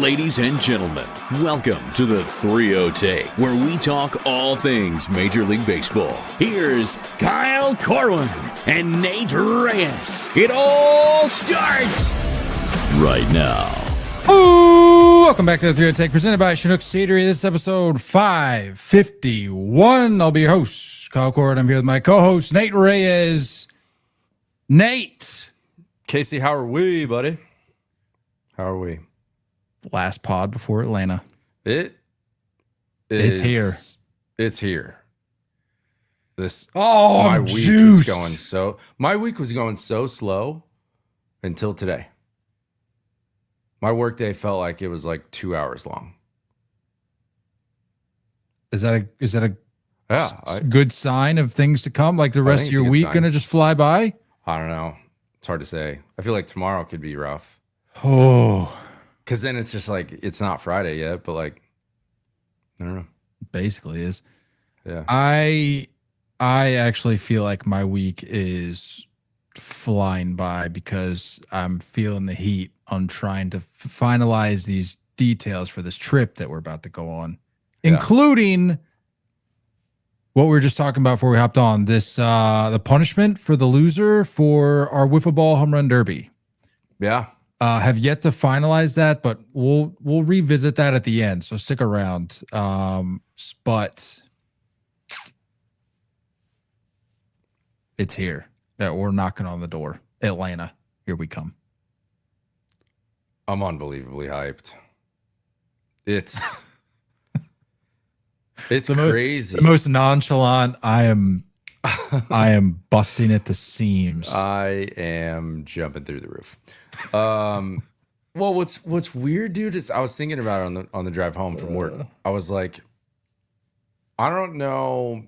Ladies and gentlemen, welcome to the 3-0 Take, where we talk all things Major League Baseball. Here's Kyle Corwin and Nate Reyes. It all starts right now. Oh, welcome back to the 3-0 Take, presented by Chinook Seatery. This is episode 551. I'll be your host, Kyle Corwin. I'm here with my co-host, Nate Reyes. Nate. Casey, how are we, buddy? How are we? Last pod before Atlanta. It's here. It's here. My week is going so. My week was going so slow until today. My workday felt like it was like 2 hours long. Is that a Yeah, good sign of things to come? Like the rest of your week gonna just fly by? I don't know. It's hard to say. I feel like tomorrow could be rough. Oh, because then it's just like it's not Friday yet, but like I don't know. Basically is. Yeah. I actually feel like my week is flying by because I'm feeling the heat on trying to finalize these details for this trip that we're about to go on, including what we were just talking about before we hopped on this, the punishment for the loser for our wiffle ball home run derby. Yeah. Have yet to finalize that, but we'll revisit that at the end. So stick around. But it's here that we're knocking on the door. Atlanta, here we come. I'm unbelievably hyped. It's crazy. The most nonchalant. I am busting at the seams. I am jumping through the roof. Well, what's weird, dude, is I was thinking about it on the drive home from work. I was like, I don't know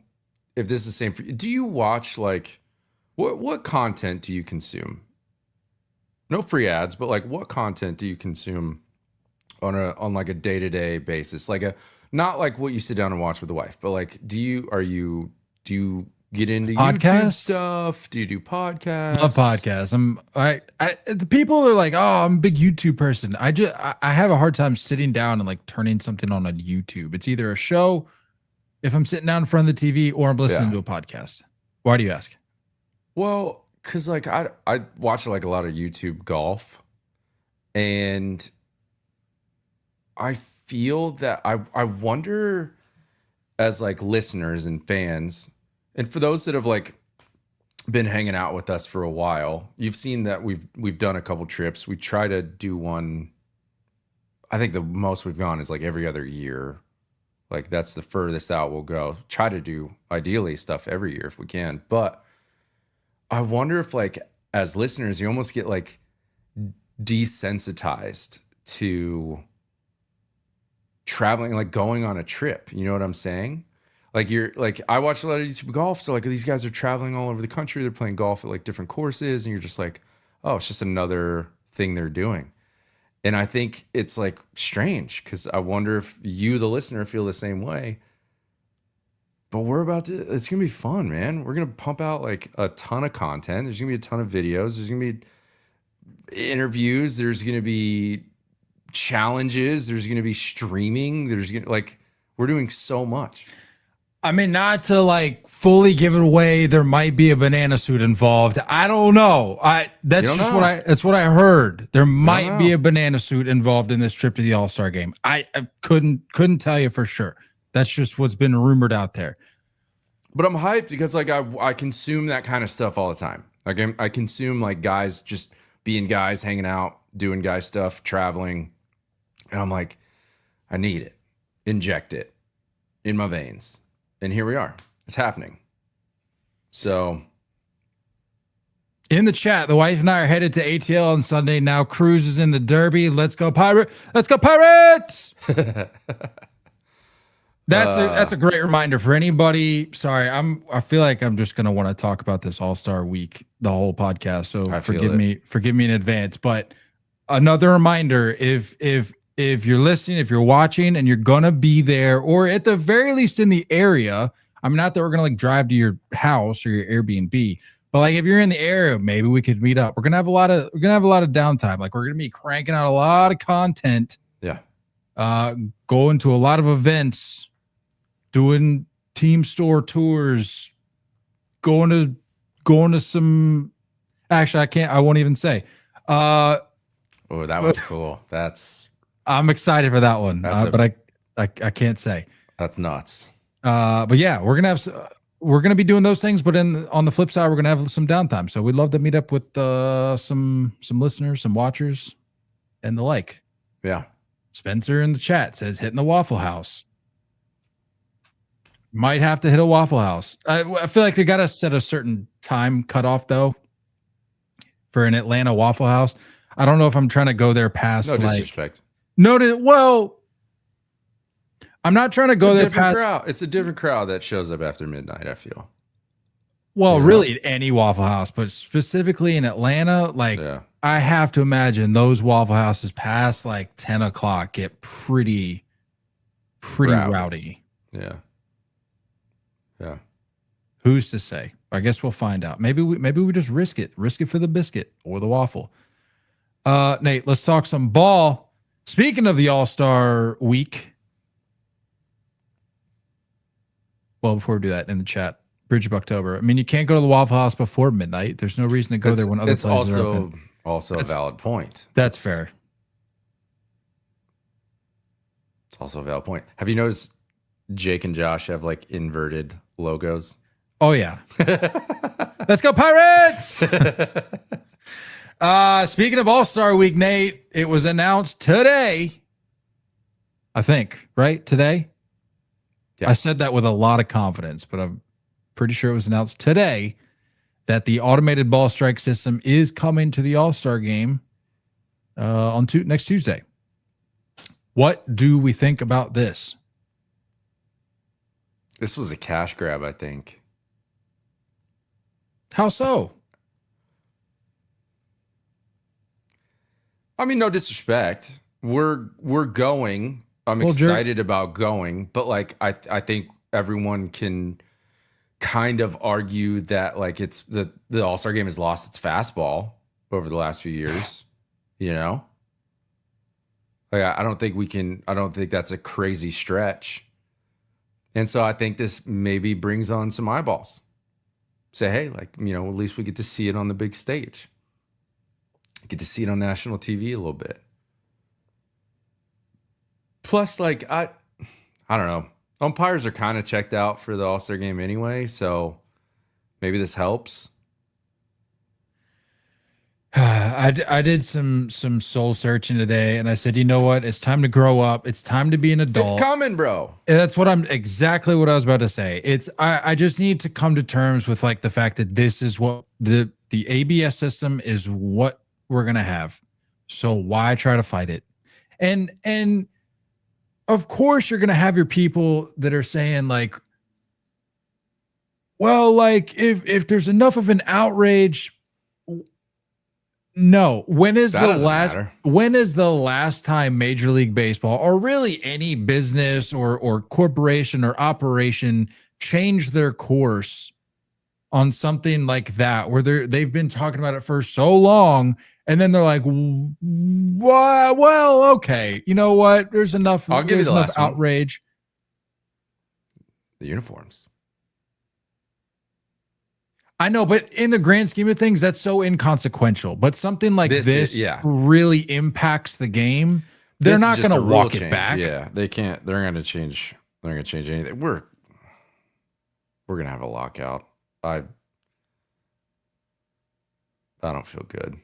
if this is the same for you. Do you watch like what content do you consume? No free ads, but like what content do you consume on like a day-to-day basis? Like not like what you sit down and watch with the wife, but like do you get into podcasts? YouTube stuff? Do you do podcasts? Love podcasts. The people are like, oh, I'm a big YouTube person. I have a hard time sitting down and like turning something on YouTube. It's either a show if I'm sitting down in front of the TV or I'm listening to a podcast. Why do you ask? Well, because like I watch like a lot of YouTube golf, and I feel that I wonder as like listeners and fans. And for those that have like been hanging out with us for a while, you've seen that we've done a couple trips. We try to do one. I think the most we've gone is like every other year. Like that's the furthest out we'll go. Try to do ideally stuff every year if we can. But I wonder if like as listeners, you almost get like desensitized to traveling, like going on a trip. You know what I'm saying? Like I watch a lot of YouTube golf. So like these guys are traveling all over the country. They're playing golf at like different courses. And you're just like, oh, it's just another thing they're doing. And I think it's like strange because I wonder if you, the listener, feel the same way. But it's going to be fun, man. We're going to pump out like a ton of content. There's going to be a ton of videos. There's going to be interviews. There's going to be challenges. There's going to be streaming. We're doing so much. I mean, not to like fully give it away, there might be a banana suit involved. I don't know. That's what I heard. There might be a banana suit involved in this trip to the All-Star game. I couldn't tell you for sure. That's just what's been rumored out there. But I'm hyped because like I consume that kind of stuff all the time. Like I consume like guys just being guys, hanging out, doing guy stuff, traveling. And I'm like, I need it. Inject it in my veins. And here we are. It's happening. So in the chat, the wife and I are headed to ATL on Sunday. Now Cruz is in the Derby. Let's go Pirate. Let's go Pirates. That's a great reminder for anybody. Sorry, I feel like I'm just gonna want to talk about this All-Star week, the whole podcast. So forgive me in advance. But another reminder, if you're listening, if you're watching and you're gonna be there, or at the very least in the area, I mean, not that we're gonna like drive to your house or your Airbnb, but like if you're in the area, maybe we could meet up. We're gonna have a lot of downtime. Like we're gonna be cranking out a lot of content. Yeah. going to a lot of events, doing team store tours, going to some. Actually, I won't even say. Oh, that was cool. I'm excited for that one, but I can't say. That's nuts. But yeah, we're gonna be doing those things, but on the flip side, we're gonna have some downtime. So we'd love to meet up with some listeners, some watchers, and the like. Yeah. Spencer in the chat says hitting the Waffle House. Might have to hit a Waffle House. I feel like they gotta set a certain time cutoff though for an Atlanta Waffle House. I don't know if I'm trying to go there past disrespect. Well, I'm not trying to go there past. Crowd. It's a different crowd that shows up after midnight, I feel. Well, really any Waffle House, but specifically in Atlanta, I have to imagine those Waffle Houses past 10 o'clock get pretty rowdy. Yeah. Yeah. Who's to say? I guess we'll find out. Maybe we just risk it for the biscuit or the waffle. Nate, let's talk some ball. Speaking of the All-Star week. Well, before we do that, in the chat, Bridge of October. I mean, you can't go to the Waffle House before midnight. There's no reason to go there when other places are open. Also a valid point. That's fair. It's also a valid point. Have you noticed Jake and Josh have inverted logos? Oh yeah. Let's go Pirates! Speaking of All-Star Week, Nate, it was announced today. I think, right? Today? Yeah. I said that with a lot of confidence, but I'm pretty sure it was announced today that the automated ball strike system is coming to the All-Star game on next Tuesday. What do we think about this? This was a cash grab, I think. How so? I mean, no disrespect. We're going. I'm excited about going, but I think everyone can kind of argue that it's the All-Star game has lost its fastball over the last few years. You know? I don't think that's a crazy stretch. And so I think this maybe brings on some eyeballs. Say, hey, at least we get to see it on the big stage. Get to see it on national TV a little bit. Plus, I don't know. Umpires are kind of checked out for the All-Star game anyway, so maybe this helps. I did some soul searching today, and I said, you know what? It's time to grow up. It's time to be an adult. It's coming, bro. And that's exactly what I was about to say. I just need to come to terms with the fact that this is what the ABS system is what we're gonna have. So why try to fight it? And of course you're gonna have your people that are saying if there's enough of an outrage. No. When is the last time Major League Baseball or really any business or corporation or operation changed their course on something like that, where they've been talking about it for so long, and then they're like, well, okay, you know what? There's enough. I'll give you the last outrage. The uniforms. I know, but in the grand scheme of things, that's so inconsequential. But something like this really impacts the game. They're not going to walk it back. Yeah, they can't. They're going to change. They're going to change anything. We're going to have a lockout. I don't feel good.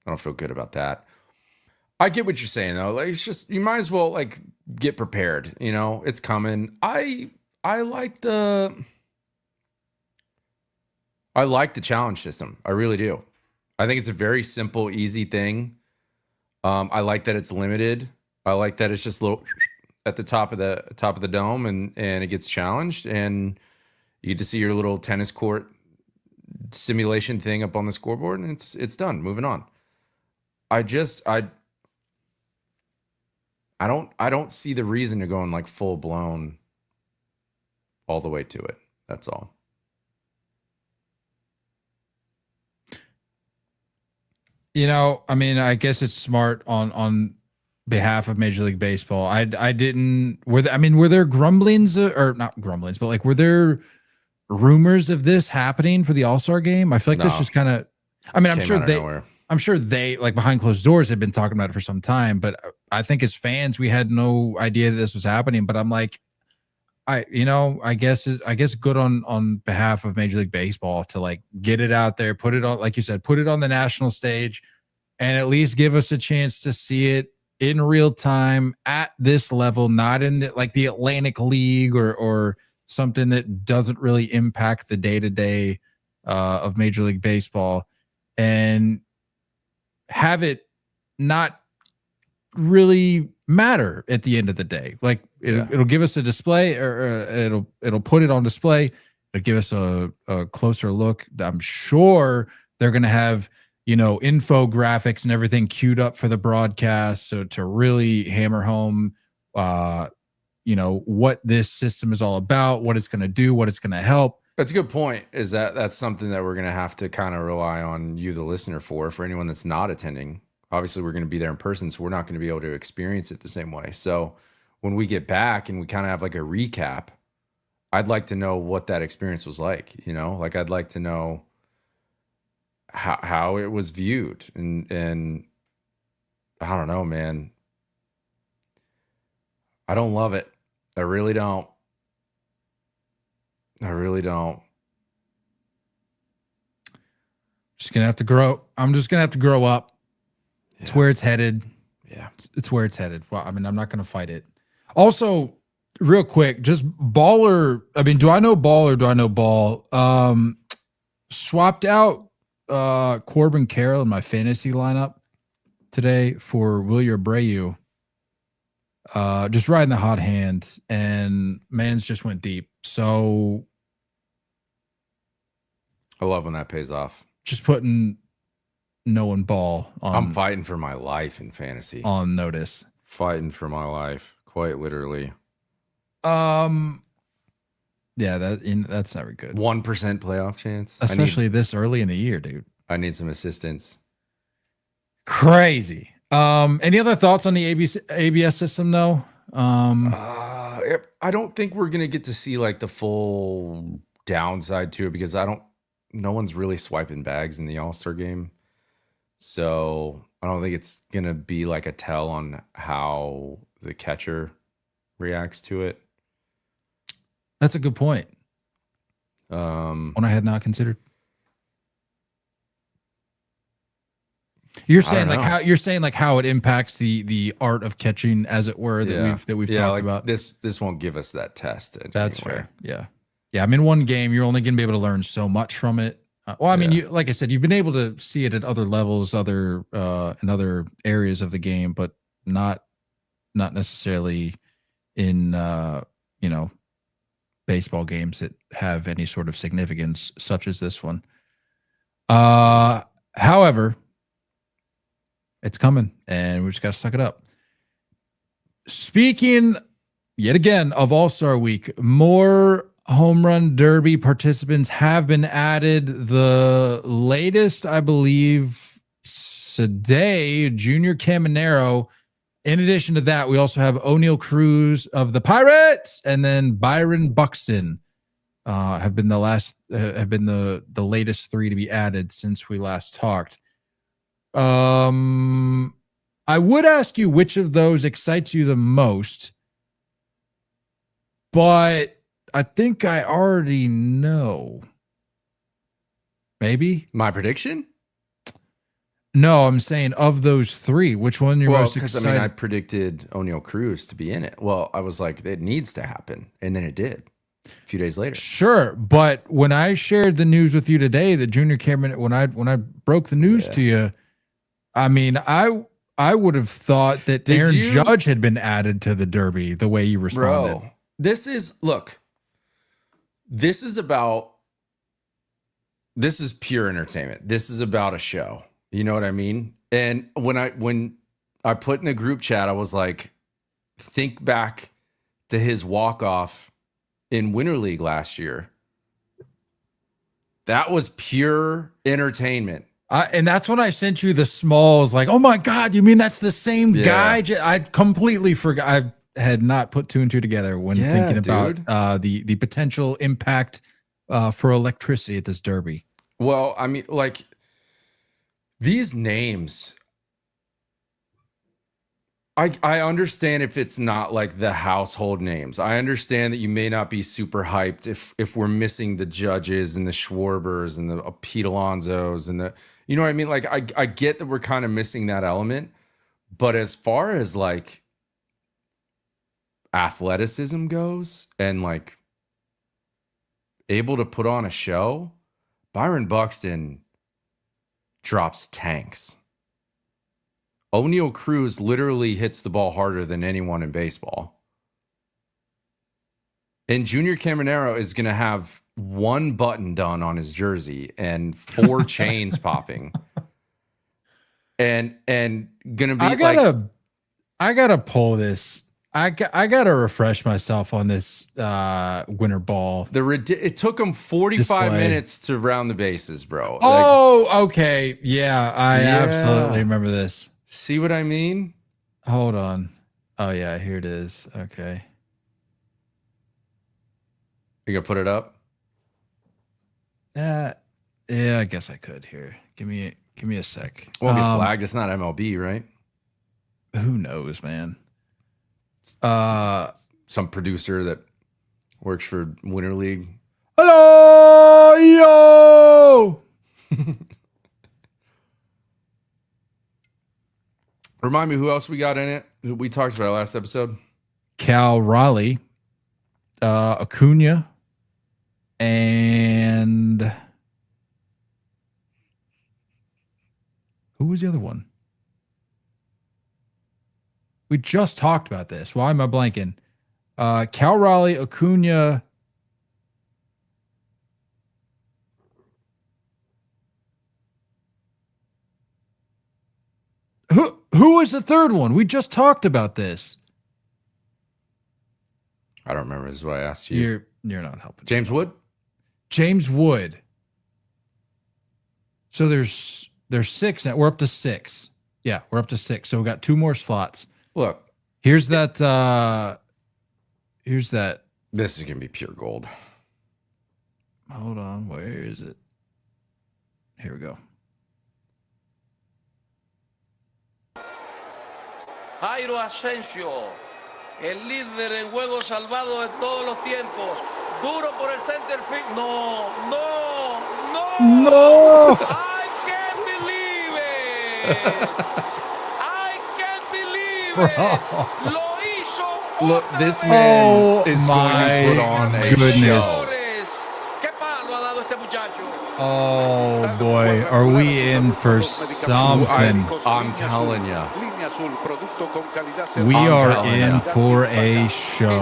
I don't feel good about that. I get what you're saying though. It's just, you might as well get prepared. It's coming. I like the challenge system. I really do. I think it's a very simple, easy thing. I like that it's limited. I like that it's just a little at the top of the dome and it gets challenged, and you get to see your little tennis court simulation thing up on the scoreboard, and it's done. Moving on. I don't see the reason to go in full blown all the way to it. That's all. I mean, I guess it's smart on behalf of Major League Baseball. I didn't. Were there grumblings or not grumblings, but like were there rumors of this happening for the All-Star game? I feel like this just kind of. I mean, I'm sure they like behind closed doors had been talking about it for some time, but I think as fans we had no idea that this was happening. But I'm like, I guess good on behalf of Major League Baseball to like get it out there, put it on, like you said, put it on the national stage, and at least give us a chance to see it in real time at this level, not in the Atlantic League or something that doesn't really impact the day-to-day of Major League Baseball, and have it not really matter at the end of the day. Like it'll give us a display, or it'll put it on display. It'll give us a closer look. I'm sure they're going to have, infographics and everything queued up for the broadcast. So to really hammer home, what this system is all about, what it's going to do, what it's going to help. That's a good point. Is that's something that we're going to have to kind of rely on you, the listener, for anyone that's not attending. Obviously, we're going to be there in person, so we're not going to be able to experience it the same way. So when we get back and we kind of have like a recap, I'd like to know what that experience was like. Like I'd like to know how it was viewed, and I don't know, man. I don't love it. I really don't. Just gonna have to grow. I'm just gonna have to grow up. Yeah. It's where it's headed. Yeah, it's where it's headed. Well, I mean, I'm not gonna fight it. Also, real quick, just baller. I mean, do I know ball or do I know ball? Swapped out Corbin Carroll in my fantasy lineup today for Wilyer Abreu. Just riding the hot hand, and man's just went deep. So I love when that pays off. Just putting Noah Ball on. I'm fighting for my life in fantasy. On notice. Fighting for my life, quite literally. Yeah, that's never good. 1% playoff chance, especially this early in the year, dude. I need some assistance. Crazy. Any other thoughts on the ABS system though? I don't think we're gonna get to see like the full downside to it, because no one's really swiping bags in the All-Star game. So I don't think it's gonna be like a tell on how the catcher reacts to it. That's a good point. One I had not considered. You're saying how it impacts the art of catching, as it were, that we've talked about. This won't give us that test. That's fair. Yeah. I mean, one game you're only going to be able to learn so much from it. You, like I said, you've been able to see it at other levels, in other areas of the game, but not necessarily in baseball games that have any sort of significance, such as this one. However, it's coming, and we just got to suck it up. Speaking, yet again, of All-Star Week, more home run derby participants have been added. The latest, I believe, today, Junior Caminero. In addition to that, we also have O'Neal Cruz of the Pirates, and then Byron Buxton have been the latest three to be added since we last talked. I would ask you which of those excites you the most, but I think I already know. Maybe my prediction? No, I'm saying of those three, which one you're most excited? I predicted O'Neal Cruz to be in it. Well, I was like, it needs to happen, and then it did a few days later. Sure, but when I shared the news with you today, that Junior Cameron, when I broke the news to you, I mean, I would have thought that Aaron Judge had been added to the Derby the way you responded. Bro, this is pure entertainment. This is about a show. You know what I mean? And when I put in the group chat, I was like, think back to his walk-off in Winter League last year. That was pure entertainment. And that's when I sent you the smalls. Like, oh my God, you mean that's the same guy? I completely forgot. I had not put two and two together when thinking about the potential impact for electricity at this derby. Well, I mean, like these names, I understand if it's not like the household names. I understand that you may not be super hyped if we're missing the Judges and the Schwarbers and the Pete Alonsos and the, you know what I mean? Like I get that we're kind of missing that element, but as far as like athleticism goes and like able to put on a show, Byron Buxton drops tanks. O'Neal Cruz literally hits the ball harder than anyone in baseball. And Junior Caminero is going to have one button done on his jersey and 4 chains popping. And going to be I gotta pull this. I gotta refresh myself on this winter ball. It took him 45 minutes to round the bases, bro. Oh, okay. Yeah, I absolutely remember this. See what I mean? Hold on. Oh, yeah, here it is. Okay. You gonna put it up? Yeah, I guess I could. Here. Give me a sec. Won't get flagged. It's not MLB, right? Who knows, man? Some producer that works for Winter League. Hello, yo. Remind me who else we got in it. Who we talked about last episode. Cal Raleigh, Acuna, and who was the other one? We just talked about this. Why am I blanking? Cal Raleigh, Acuna. Who was the third one? We just talked about this. I don't remember. This is why I asked you. You're not helping. James Wood? James Wood. So there's 6 now. We're up to 6. Yeah, we're up to 6. So we got 2 more slots. Look. Here's that. This is gonna be pure gold. Hold on. Where is it? Here we go. Jairo Asensio, el líder en juegos salvados de todos los tiempos. Duro por el center field. No. I can't believe it. I can't believe it. Lo hizo. Look, this man is going to put on a show. ¿Qué palo ha dado este muchacho? Oh boy, are we in for something? I'm telling you. We are in for a show.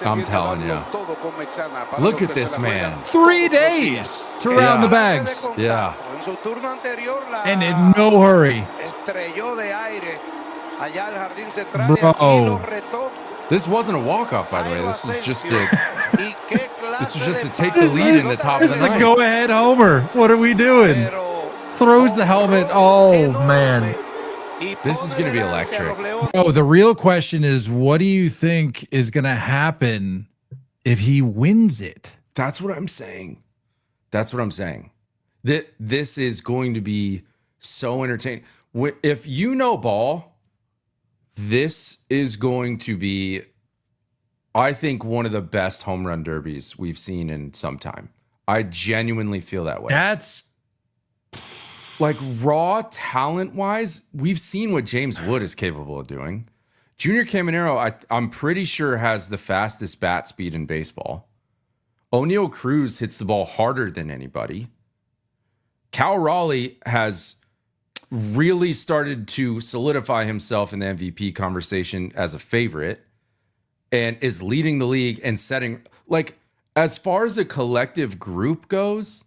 I'm telling you. Look at this man. 3 days to round the bags. Yeah. And in no hurry. Bro. This wasn't a walk-off, by the way. This was just to take the lead in the top of the ninth. This is a go-ahead homer. What are we doing? Throws the helmet. Oh, man. This is going to be electric. Oh, the real question is, what do you think is going to happen if he wins it? That's what I'm saying. That this is going to be so entertaining. If you know ball, this is going to be, I think, one of the best home run derbies we've seen in some time. I genuinely feel that way. That's like raw talent wise, we've seen what James Wood is capable of doing. Junior Caminero, I'm pretty sure, has the fastest bat speed in baseball. O'Neal Cruz hits the ball harder than anybody. Cal Raleigh has really started to solidify himself in the MVP conversation as a favorite and is leading the league and setting, like, as far as a collective group goes,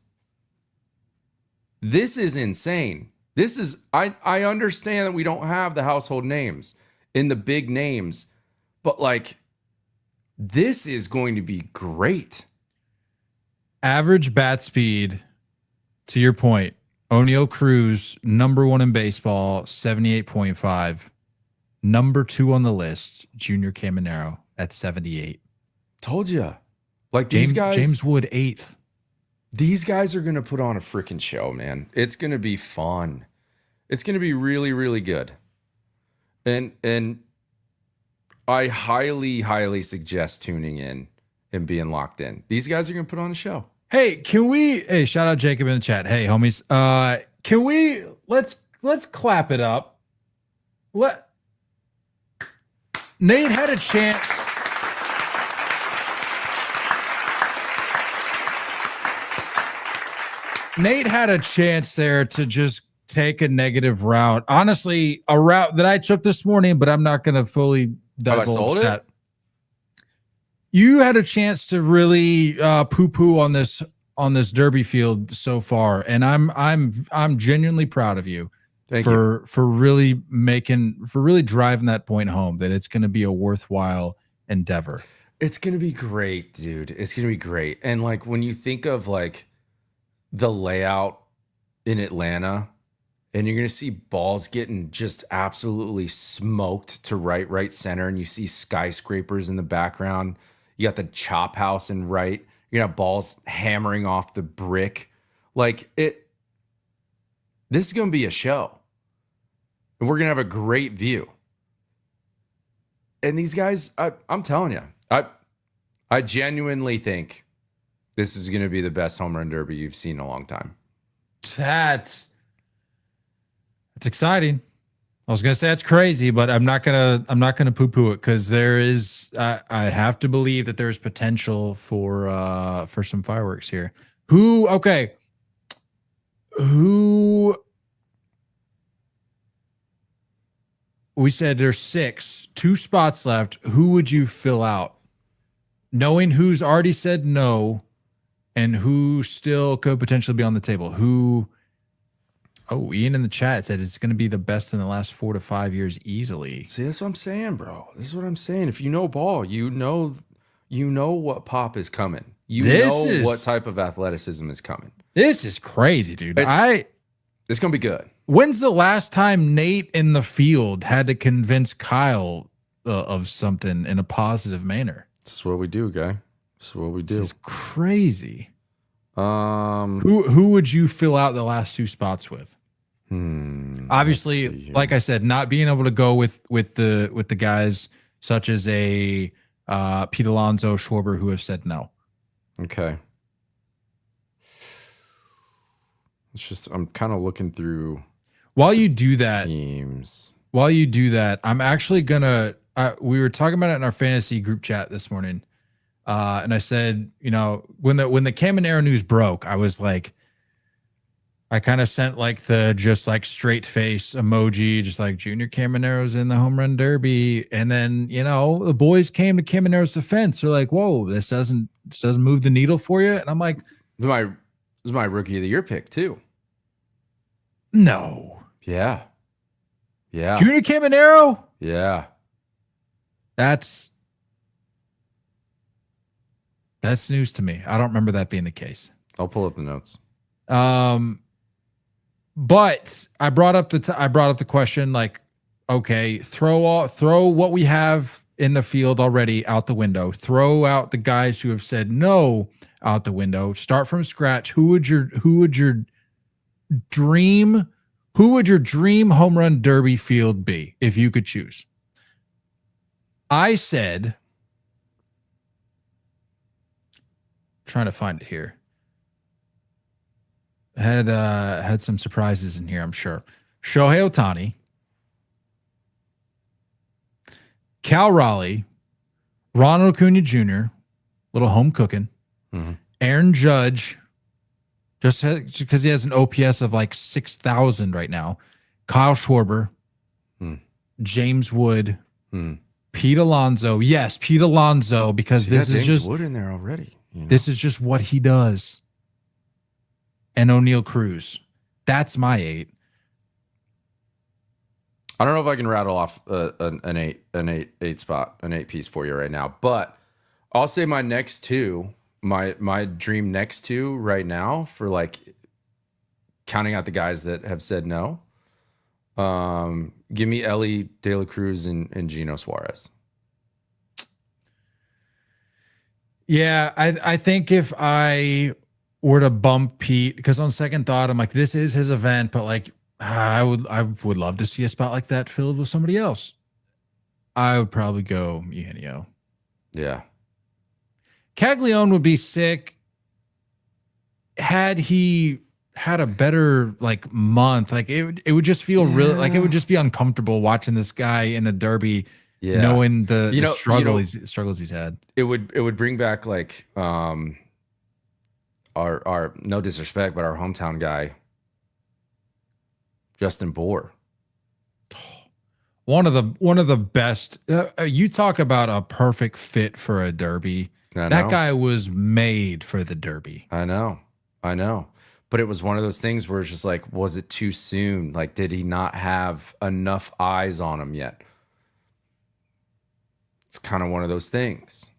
this is insane. This is, I understand that we don't have the household names in the big names, but like, this is going to be great. Average bat speed to your point, O'Neal Cruz, number 1 in baseball, 78.5. Number 2 on the list, Junior Caminero at 78. Told you. Like James Wood, 8th. These guys are going to put on a freaking show, man. It's going to be fun. It's going to be really, really good. And I highly, highly suggest tuning in and being locked in. These guys are going to put on a show. Hey, shout out Jacob in the chat. Hey, homies. Let's clap it up. Nate had a chance. Nate had a chance there to just take a negative route. Honestly, a route that I took this morning, but I'm not going to fully divulge that. You had a chance to really poo-poo on this derby field so far, and I'm genuinely proud of you. Thank you for really driving that point home that it's going to be a worthwhile endeavor. It's going to be great, dude. It's going to be great. And like when you think of like the layout in Atlanta, and you're going to see balls getting just absolutely smoked to right center, and you see skyscrapers in the background. You got the chop house in right. You're going to have balls hammering off the brick. Like it. This is going to be a show. And we're going to have a great view. And these guys, I'm telling you, I genuinely think this is going to be the best home run derby you've seen in a long time. That's exciting. I was gonna say it's crazy, but I'm not gonna poo-poo it because there is. I have to believe that there's potential for some fireworks here. Who? We said there's 6, 2 spots left. Who would you fill out? Knowing who's already said no and who still could potentially be on the table. Who? Oh, Ian in the chat said it's going to be the best in the last 4 to 5 years easily. See, that's what I'm saying, bro. This is what I'm saying. If you know ball, you know what pop is coming. What type of athleticism is coming. This is crazy, dude. It's going to be good. When's the last time Nate in the field had to convince Kyle of something in a positive manner? This is what we do, guy. This is what we do. This is crazy. Who would you fill out the last 2 spots with? Obviously, like I said, not being able to go with the guys such as a Pete Alonso, Schwarber, who have said no. Okay. It's just I'm kind of looking through. While you do that, teams. While you do that, I'm actually gonna. We were talking about it in our fantasy group chat this morning, and I said, when the Caminero news broke, I was like, I kind of sent like the just like straight face emoji, just like Junior Caminero's in the home run derby, and then the boys came to Caminero's defense. They're like, "Whoa, this doesn't move the needle for you," and I'm like, This is my rookie of the year pick too. No. Yeah. Junior Caminero? Yeah. That's news to me. I don't remember that being the case. I'll pull up the notes. But I brought up the question, like, okay, throw what we have in the field already out the window. Throw out the guys who have said no out the window. Start from scratch. Who would your dream home run derby field be if you could choose? I said, trying to find it here. Had some surprises in here, I'm sure. Shohei Ohtani, Cal Raleigh, Ronald Acuna Jr., little home cooking, Aaron Judge, just because he has an OPS of like 6,000 right now, Kyle Schwarber, James Wood, Pete Alonso. Yes, Pete Alonso, because this is just Wood in there already. This is just what he does. And O'Neal Cruz. That's my 8. I don't know if I can rattle off an eight spot, an 8 piece for you right now, but I'll say my next 2, my dream next 2 right now for like counting out the guys that have said no. Give me Ellie, De La Cruz, and Gino Suarez. Yeah, I think if I were to bump Pete, because on second thought, I'm like, this is his event, but like I would love to see a spot like that filled with somebody else. I would probably go Eugenio. Yeah. Caglione would be sick had he had a better like month. Like it would just feel really like it would just be uncomfortable watching this guy in a derby, knowing the struggles he's had. It would bring back like our no disrespect, but our hometown guy, Justin Bohr. One of the best. You talk about a perfect fit for a derby. That guy was made for the derby. I know. But it was one of those things where it's just like, was it too soon? Like, did he not have enough eyes on him yet? It's kind of one of those things.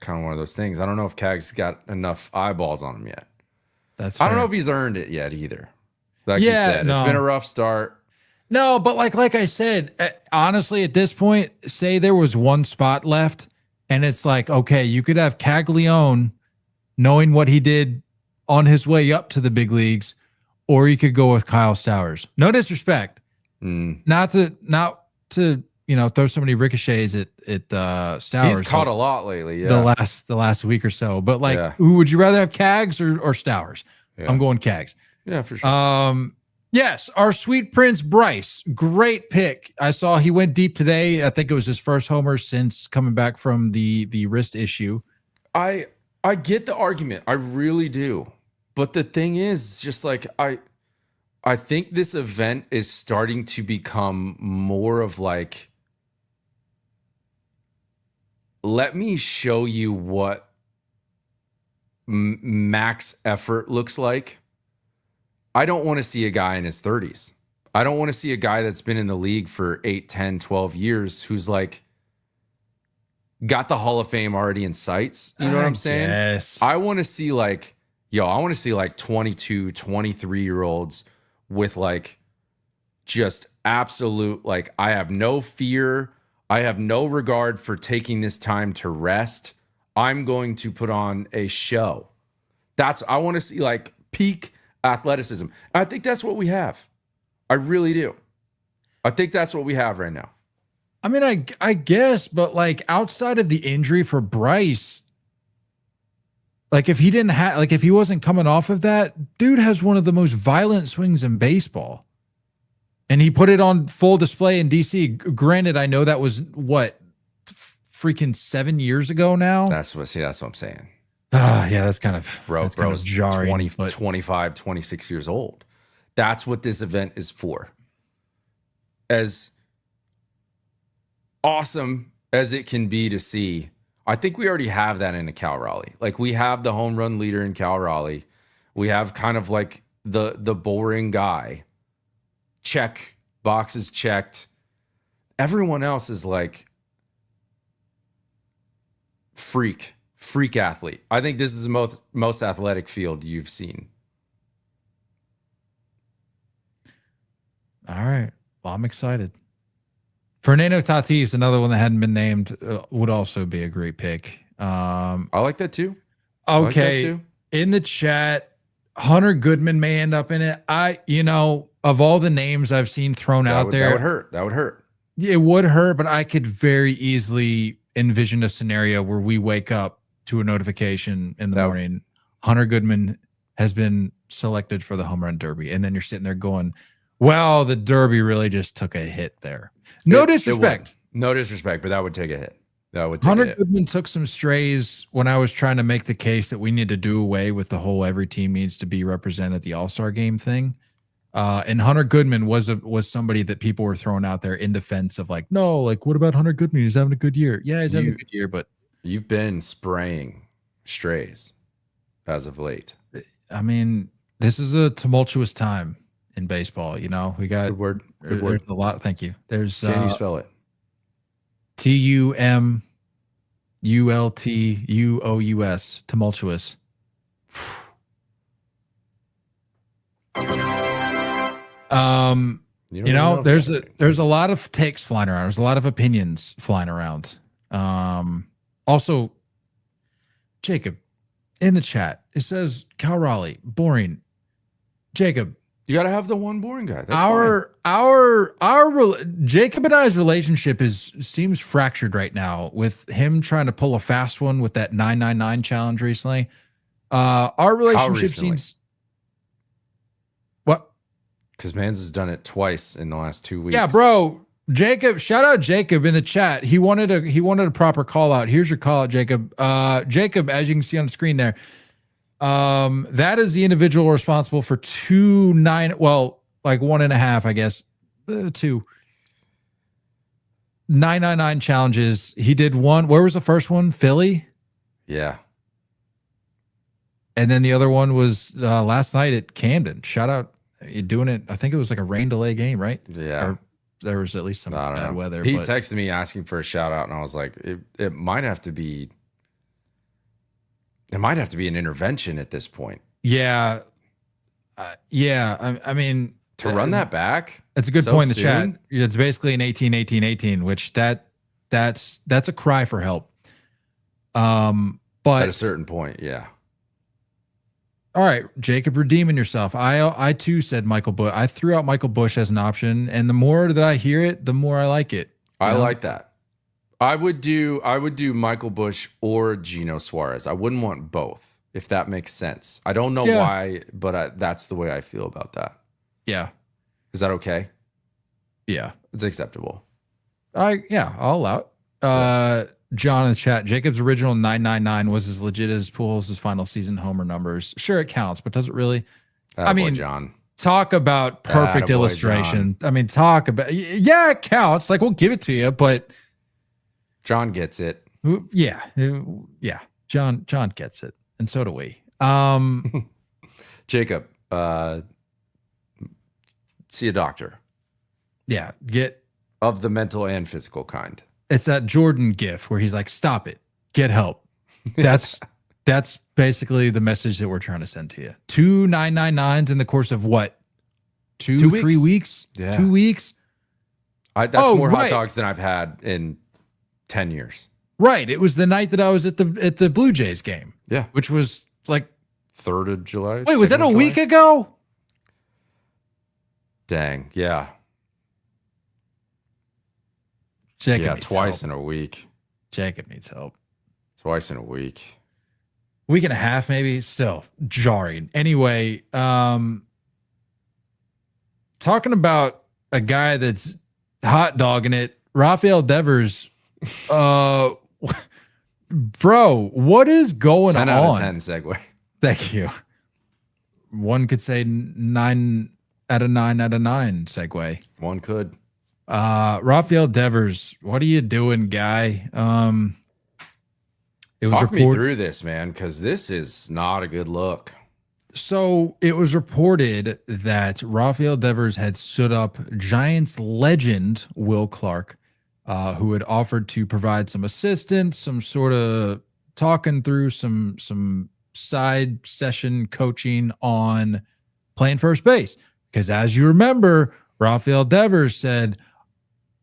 I don't know if Cag's got enough eyeballs on him yet. I don't know if he's earned it yet either. Like you said, it's been a rough start. No, but like I said, honestly, at this point, say there was one spot left, and it's like, okay, you could have Caglione knowing what he did on his way up to the big leagues, or you could go with Kyle Stowers. No disrespect, not to throw so many ricochets at Stowers. He's caught a lot lately. Yeah, the last week or so. But like, who would you rather have, Cags or Stowers? Yeah. I'm going Cags. Yeah, for sure. Yes, our sweet prince Bryce, great pick. I saw he went deep today. I think it was his first homer since coming back from the wrist issue. I get the argument, I really do, but the thing is, just like I think this event is starting to become more of like, let me show you what max effort looks like. I don't want to see a guy in his 30s. I don't want to see a guy that's been in the league for 8, 10, 12 years who's like got the Hall of Fame already in sights. You know what I'm saying? Yes. I want to see like, I want to see like 22, 23-year-olds with like just absolute, like, I have no fear. I have no regard for taking this time to rest. I'm going to put on a show. I want to see like peak athleticism. I think that's what we have. I really do. I think that's what we have right now. I mean, I guess, but like outside of the injury for Bryce, like if he wasn't coming off of that, dude has one of the most violent swings in baseball. And he put it on full display in DC. Granted, I know that was freaking 7 years ago now. That's what I'm saying. Yeah, that's kind of jarring. 25, 26 years old. That's what this event is for. As awesome as it can be to see, I think we already have that in a Cal Raleigh. Like, we have the home run leader in Cal Raleigh. We have kind of like the boring guy. Check, boxes checked. Everyone else is like freak athlete. I think this is the most athletic field you've seen. All right. Well, I'm excited. Fernando Tatis, another one that hadn't been named, would also be a great pick. I like that too. Okay. Like that too. In the chat, Hunter Goodman may end up in it. Of all the names I've seen thrown out there, that would hurt. It would hurt, but I could very easily envision a scenario where we wake up to a notification in the morning. Hunter Goodman has been selected for the home run derby. And then you're sitting there going, well, the derby really just took a hit there. No disrespect, but that would take a hit. Hunter Goodman took some strays when I was trying to make the case that we need to do away with the whole every team needs to be represented at the All-Star game thing. And Hunter Goodman was somebody that people were throwing out there in defense of like, no, like, what about Hunter Goodman? He's having a good year. Yeah, he's having a good year, but you've been spraying strays as of late. I mean, this is a tumultuous time in baseball. We got good word. There's a lot. Thank you. There's can you spell it? TUMULTUOUS. Tumultuous. There's a lot of takes flying around. There's a lot of opinions flying around. Also, Jacob in the chat, it says Cal Raleigh boring. Jacob, you got to have the one boring guy. That's Jacob and I's relationship seems fractured right now with him trying to pull a fast one with that 999 challenge recently. Our relationship seems what? Because Mans has done it twice in the last 2 weeks. Yeah, bro. Jacob, shout out Jacob in the chat. He wanted a proper call out. Here's your call out, Jacob. Jacob, as you can see on the screen there, that is the individual responsible for 1.5, I guess, 999 challenges. He did one. Where was the first one? Philly. Yeah. And then the other one was last night at Camden. Shout out, you're doing it. I think it was like a rain delay game, right? Yeah. Or there was at least some bad weather. He texted me asking for a shout out, and I was like, it might have to be. It might have to be an intervention at this point. Yeah. I mean, to run that back. It's a good point in the chat. It's basically an 18, which that's a cry for help. But at a certain point, yeah. All right, Jacob, redeeming yourself. I too said Michael Bush. I threw out Michael Bush as an option, and the more that I hear it, the more I like it. I like that. I would do Michael Bush or Gino Suarez. I wouldn't want both, if that makes sense. I don't know why, but that's the way I feel about that. Yeah. Is that okay? Yeah. It's acceptable. I'll allow it. John in the chat, Jacob's original 999 was as legit as Pujols' final season homer numbers. Sure, it counts, but does it really? John. Talk about perfect illustration. John. I mean, talk about, it counts. Like, we'll give it to you, but John gets it. Yeah. John gets it, and so do we. Jacob, see a doctor. Yeah, of the mental and physical kind. It's that Jordan gif where he's like, "Stop it, get help." That's basically the message that we're trying to send to you. 2 999s in the course of what? 3 weeks? Yeah. 2 weeks. That's more hot dogs than I've had in 10 years. Right. It was the night that I was at the Blue Jays game. Yeah. Which was like 3rd of July. Wait, was that a week ago? Dang. Yeah. Jacob twice in a week. Jacob needs help. Twice in a week. Week and a half, maybe. Still jarring. Anyway, talking about a guy that's hot dogging it, Rafael Devers. Bro, what is going on? 10 out of 10 segue. Thank you. One could say 9 out of 9 out of 9 segue. One could. Rafael Devers, what are you doing, guy? Talk me through this, man, because this is not a good look. So it was reported that Rafael Devers had stood up Giants legend Will Clark, who had offered to provide some assistance, some sort of talking through some side session coaching on playing first base. Because as you remember, Rafael Devers said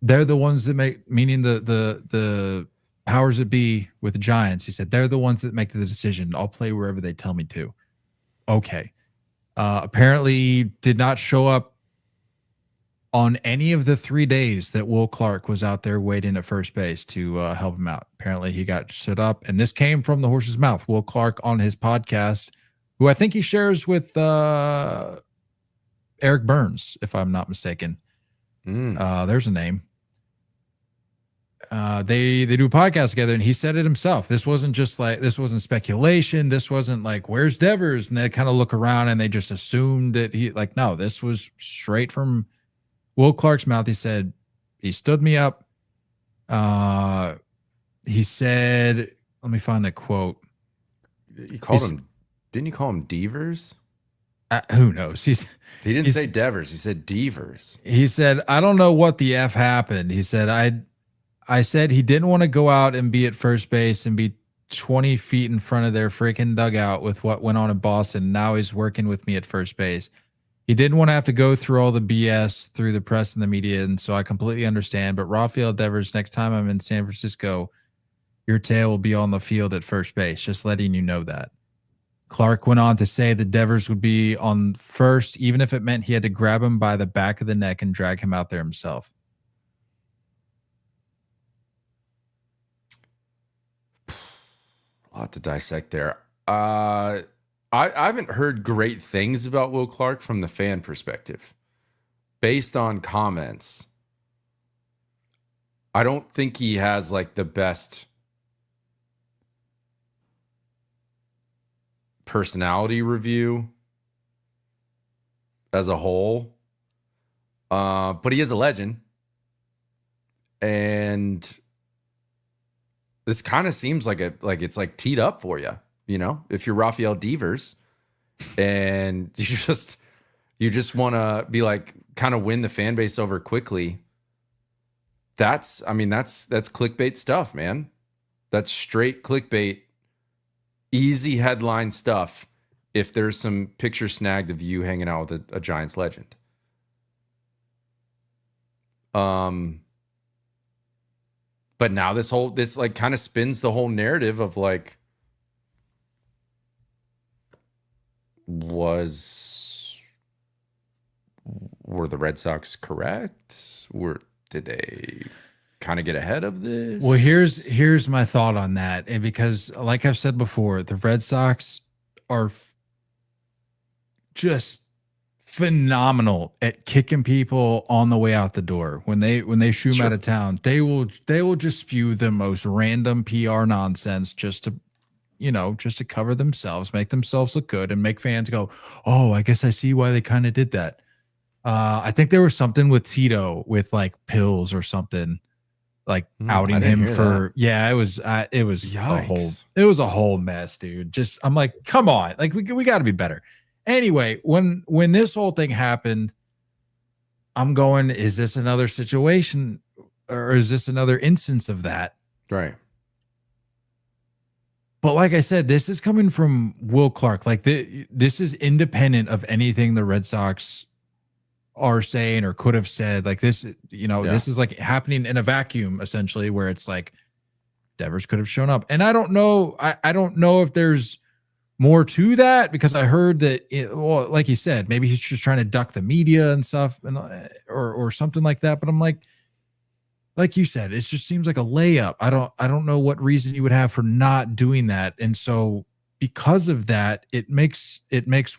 they're the ones that make, meaning the powers that be with the Giants. He said, they're the ones that make the decision. I'll play wherever they tell me to. Okay. Apparently did not show up on any of the 3 days that Will Clark was out there waiting at first base to help him out. Apparently he got stood up, and this came from the horse's mouth. Will Clark on his podcast, who I think he shares with Eric Burns, if I'm not mistaken. There's a name. They do a podcast together, and he said it himself. This wasn't speculation. This wasn't like, where's Devers? And they kind of look around and they just assumed that no, this was straight from Will Clark's mouth. He said, he stood me up. He said, let me find the quote. Didn't you call him Devers? Who knows? He didn't say Devers. He said Devers. He said, I don't know what the F happened. He said, I said he didn't want to go out and be at first base and be 20 feet in front of their freaking dugout with what went on in Boston. Now he's working with me at first base. He didn't want to have to go through all the BS through the press and the media, and so I completely understand. But Rafael Devers, next time I'm in San Francisco, your tail will be on the field at first base, just letting you know that. Clark went on to say that Devers would be on first, even if it meant he had to grab him by the back of the neck and drag him out there himself. A lot to dissect there. I haven't heard great things about Will Clark from the fan perspective. Based on comments, I don't think he has like the best personality review as a whole. But he is a legend. And this kind of seems like it's like teed up for you. You know, if you're Rafael Devers and you just want to be like kind of win the fan base over quickly. That's clickbait stuff, man. That's straight clickbait, easy headline stuff. If there's some picture snagged of you hanging out with a Giants legend. But now this like kind of spins the whole narrative of like, were the Red Sox correct? Did they kind of get ahead of this? Well, here's my thought on that. And because like I've said before, the Red Sox are just phenomenal at kicking people on the way out the door. When they shoo them out of town, they will just spew the most random PR nonsense just to cover themselves, make themselves look good, and make fans go, oh, I guess I see why they kind of did that. I think there was something with Tito with like pills or something, like outing him for it was a whole mess, dude. Just I'm like, come on, like we got to be better. Anyway, when this whole thing happened, I'm going, is this another situation or is this another instance of that? Right. But like I said, this is coming from Will Clark. Like this is independent of anything the Red Sox are saying or could have said. Like this, this is like happening in a vacuum, essentially, where it's like Devers could have shown up. And I don't know. I don't know if there's more to that, because I heard that, like you said, maybe he's just trying to duck the media and stuff, and or something like that. But I'm like you said, it just seems like a layup. I don't know what reason you would have for not doing that. And so because of that, it makes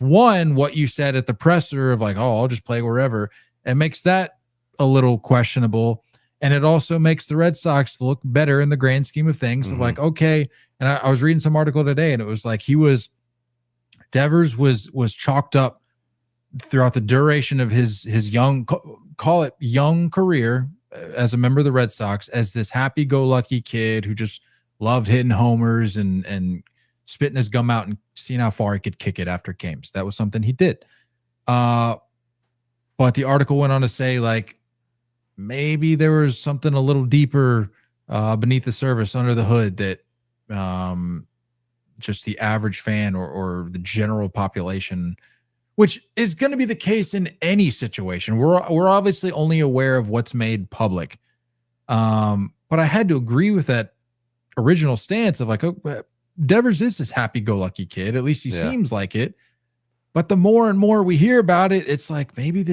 one, what you said at the presser of like, oh, I'll just play wherever. It makes that a little questionable. And it also makes the Red Sox look better in the grand scheme of things. Mm-hmm. Of like, okay. And I was reading some article today, and it was like Devers was chalked up throughout the duration of his young, call it young career as a member of the Red Sox, as this happy-go-lucky kid who just loved hitting homers and spitting his gum out and seeing how far he could kick it after games. That was something he did. But the article went on to say, like, maybe there was something a little deeper beneath the surface, under the hood, that just the average fan or the general population, which is going to be the case in any situation. We're obviously only aware of what's made public. But I had to agree with that original stance of like, oh, Devers is this happy-go-lucky kid. At least he seems like it. But the more and more we hear about it, it's like maybe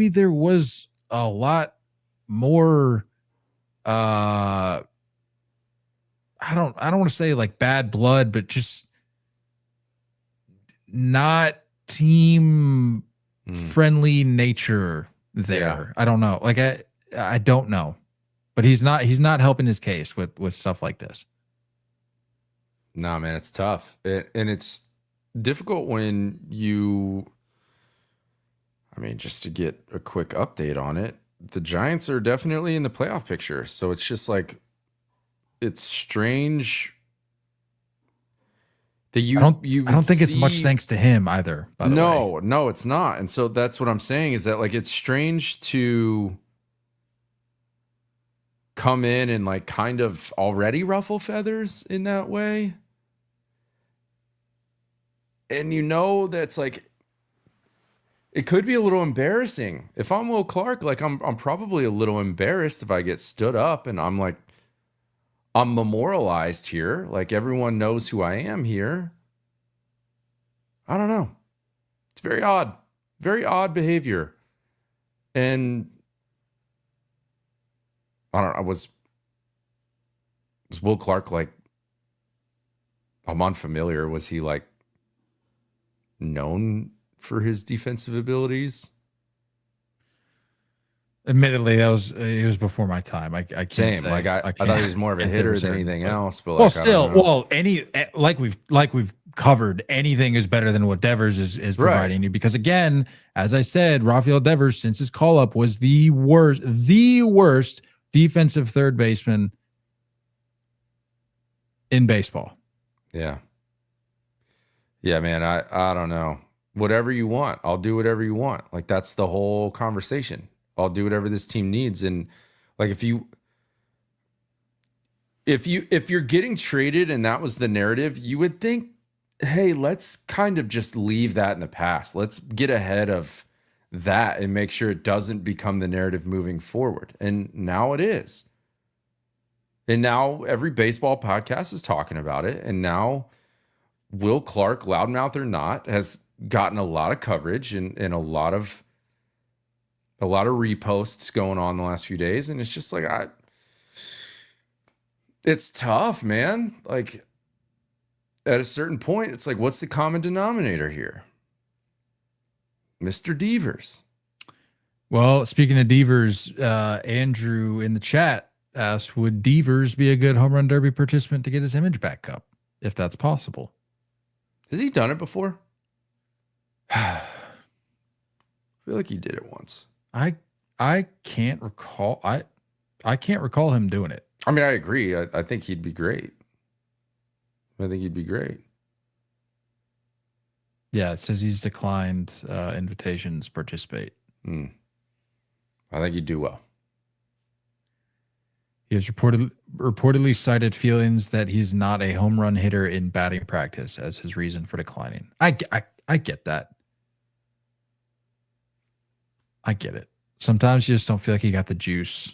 there was a lot more. I don't want to say like bad blood, but just not team friendly nature there. Yeah. I don't know. Like I don't know, but he's not helping his case with stuff like this. Nah, man, it's tough. And it's difficult when just to get a quick update on it, the Giants are definitely in the playoff picture. So it's just like, it's strange that I don't think it's much thanks to him either, by the way. No, it's not. And so that's what I'm saying, is that like, it's strange to come in and like kind of already ruffle feathers in that way. And that's like, it could be a little embarrassing. If I'm Will Clark, like I'm probably a little embarrassed if I get stood up and I'm like, I'm memorialized here. Like everyone knows who I am here. I don't know. It's very odd behavior. And I don't know. Was Will Clark like, I'm unfamiliar. Was he like known for his defensive abilities? Admittedly, it was before my time. I can't Same. say. Like I thought he was more of a hitter than anything else. But well, like, still, like we've covered, anything is better than what Devers is providing you. Because again, as I said, Rafael Devers, since his call up, was the worst defensive third baseman in baseball. Yeah. Yeah, man. I don't know. Whatever you want, I'll do whatever you want. Like that's the whole conversation. I'll do whatever this team needs. And like if you're getting traded and that was the narrative, you would think, hey, let's kind of just leave that in the past. Let's get ahead of that and make sure it doesn't become the narrative moving forward. And now it is. And now every baseball podcast is talking about it. And now Will Clark, loudmouth or not, has gotten a lot of coverage and a lot of reposts going on the last few days. And it's just like, it's tough, man. Like at a certain point, it's like, what's the common denominator here? Mr. Devers. Well, speaking of Devers, Andrew in the chat asked, would Devers be a good home run derby participant to get his image back up, if that's possible? Has he done it before? I feel like he did it once. I can't recall. I can't recall him doing it. I mean, I agree. I think he'd be great. Yeah, it says he's declined invitations to participate. I think he'd do well. He has reportedly cited feelings that he's not a home run hitter in batting practice as his reason for declining. I get that. I get it. Sometimes you just don't feel like you got the juice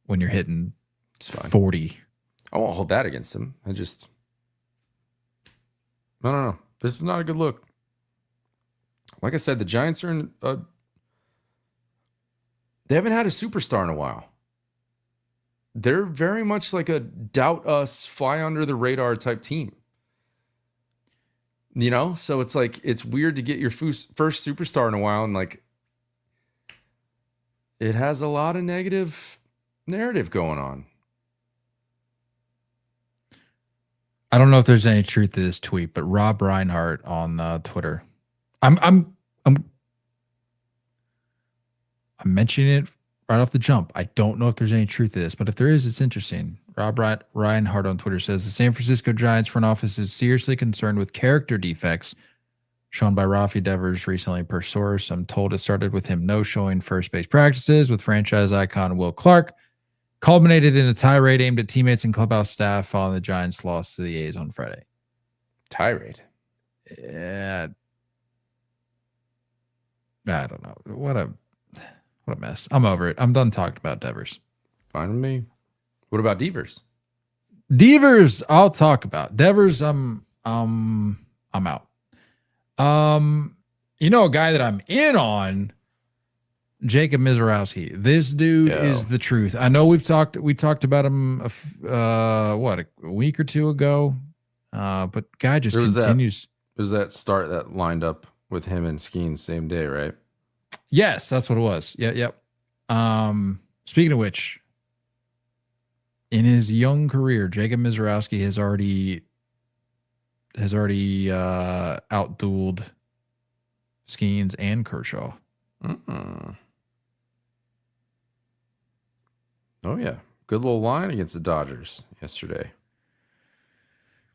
when you're hitting 40. I won't hold that against him. I don't know. This is not a good look. Like I said, the Giants are in they haven't had a superstar in a while. They're very much like a doubt us, fly under the radar type team. You know? So it's like, it's weird to get your first superstar in a while and like, it has a lot of negative narrative going on. I don't know if there's any truth to this tweet, but Rob Reinhardt on Twitter, I'm mentioning it right off the jump. I don't know if there's any truth to this, but if there is, it's interesting. Rob Reinhardt on Twitter says the San Francisco Giants front office is seriously concerned with character defects shown by Rafael Devers recently. Per source, I'm told it started with him no-showing first base practices with franchise icon Will Clark, culminated in a tirade aimed at teammates and clubhouse staff following the Giants' loss to the A's on Friday. Tirade? Yeah. I don't know. What a mess. I'm over it. I'm done talking about Devers. Fine with me. What about Devers? Devers, I'll talk about. Devers, I'm out. You know, a guy that I'm in on, Jacob Misiorowski. This dude is the truth. I know we talked about him a week or two ago. But guy just continues. It was that start that lined up with him and Skeen same day, right? Yes, that's what it was. Yep. Speaking of which, in his young career, Jacob Misiorowski has already outdueled Skeens and Kershaw. Oh yeah, good little line against the Dodgers yesterday.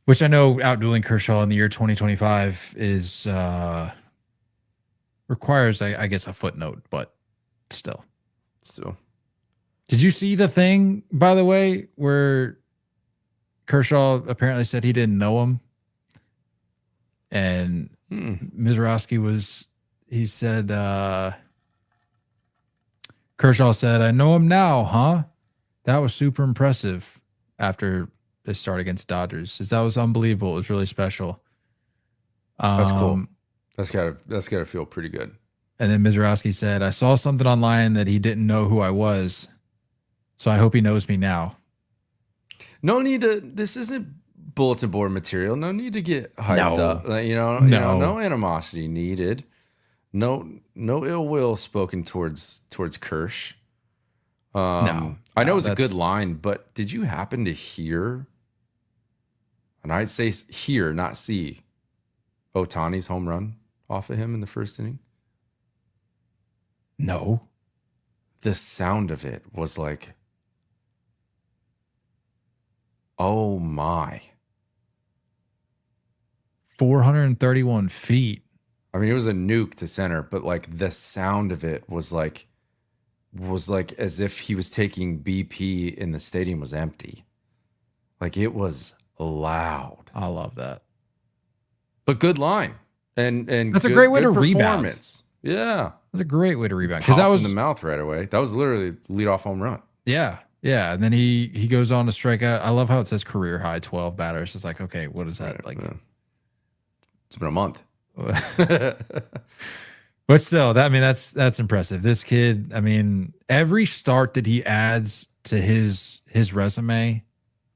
Which I know outdueling Kershaw in the year 2025 is requires, I guess, a footnote, but still. Did you see the thing, by the way, where Kershaw apparently said he didn't know him, and Misiorowski was he said, Kershaw said, "I know him now, huh? That was super impressive after the start against Dodgers. That was unbelievable. It was really special." That's cool. That's gotta feel pretty good. And then Misiorowski said, "I saw something online that he didn't know who I was, so I hope he knows me now." No need to. This isn't bulletin board material. No need to get hyped up. No animosity needed. No ill will spoken towards Kersh. I know it was a good line, but did you happen to hear? And I'd say hear, not see, Ohtani's home run off of him in the first inning? No. The sound of it was like, oh my. 431 feet. I mean, it was a nuke to center, but like the sound of it was like as if he was taking BP and the stadium was empty. Like it was loud. I love that. But good line. And that's a great way to rebound. Yeah. That's a great way to rebound. Because that was in the mouth right away. That was literally leadoff home run. Yeah. Yeah. And then he goes on to strike out. I love how it says career high 12 batters. It's like, okay, what is that? Like it's been a month. But still, that's impressive. This kid, I mean, every start that he adds to his resume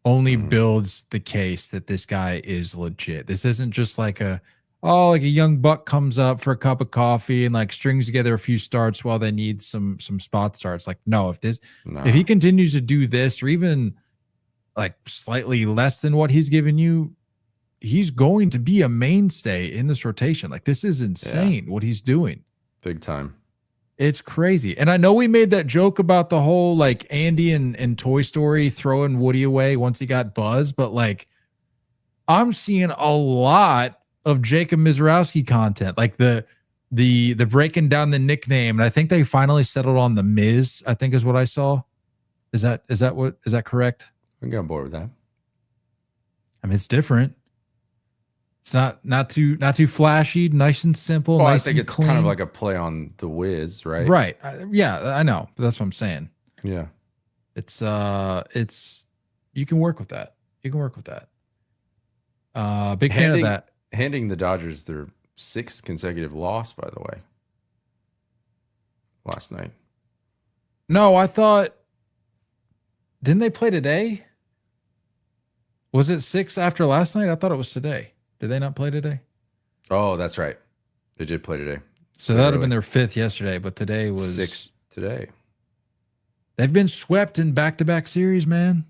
only builds the case that this guy is legit. This isn't just like a young buck comes up for a cup of coffee and like strings together a few starts while they need some spot starts. Like, no, if he continues to do this or even like slightly less than what he's given you, he's going to be a mainstay in this rotation. Like, this is insane what he's doing. Big time. It's crazy. And I know we made that joke about the whole like Andy and Toy Story throwing Woody away once he got buzzed, but like I'm seeing a lot of Jacob Misiorowski content, like the breaking down the nickname. And I think they finally settled on the Miz, I think is what I saw. Is that correct? I can get on board with that. I mean, it's different. It's not too flashy, nice and simple. Well, nice I think and it's clean. kind of like a play on the Wiz, right? Right. Yeah, I know. But that's what I'm saying. Yeah. It's you can work with that. Big fan of that. Handing the Dodgers their 6th consecutive loss, by the way, last night. No, I thought, didn't they play today? Was it 6 after last night? I thought it was today. Did they not play today? Oh, that's right. They did play today. So that would have been their 5th yesterday, but today was 6th today. They've been swept in back-to-back series, man.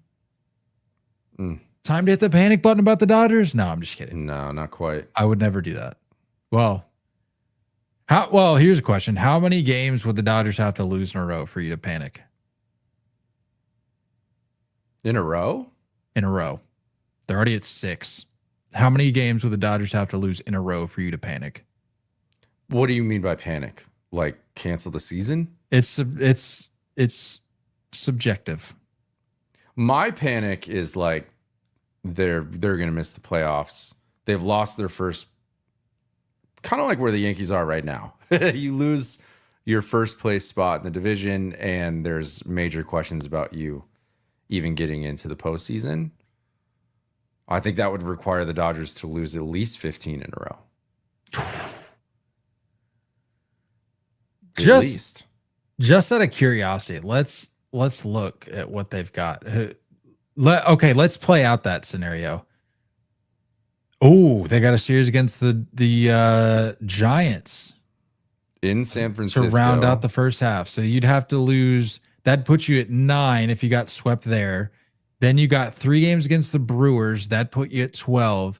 Time to hit the panic button about the Dodgers? No, I'm just kidding. No, not quite. I would never do that. Well, here's a question. How many games would the Dodgers have to lose in a row for you to panic? In a row? In a row. They're already at 6. How many games would the Dodgers have to lose in a row for you to panic? What do you mean by panic? Like cancel the season? It's subjective. My panic is like they're going to miss the playoffs. They've lost their first, kind of like where the Yankees are right now. You lose your first place spot in the division, and there's major questions about you even getting into the postseason. I think that would require the Dodgers to lose at least 15 in a row. Just out of curiosity, let's look at what they've got. Let's play out that scenario. Oh, they got a series against the Giants in San Francisco to round out the first half. So you'd have to lose. That'd put you at 9 if you got swept there. Then you got 3 games against the Brewers. That put you at 12.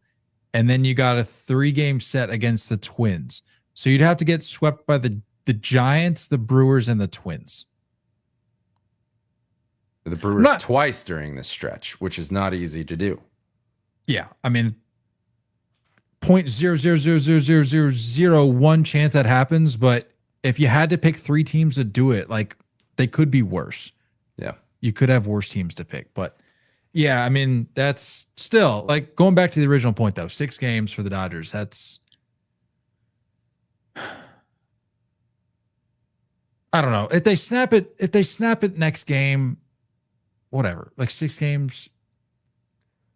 And then you got a 3-game set against the Twins. So you'd have to get swept by the Giants, the Brewers, and the Twins. The Brewers twice during this stretch, which is not easy to do. Yeah. I mean, 0.0000001 chance that happens. But if you had to pick 3 teams to do it, like they could be worse. Yeah. You could have worse teams to pick. But yeah, I mean, that's still like going back to the original point, though. 6 games for the Dodgers. I don't know. If they snap it next game, whatever. Like 6 games.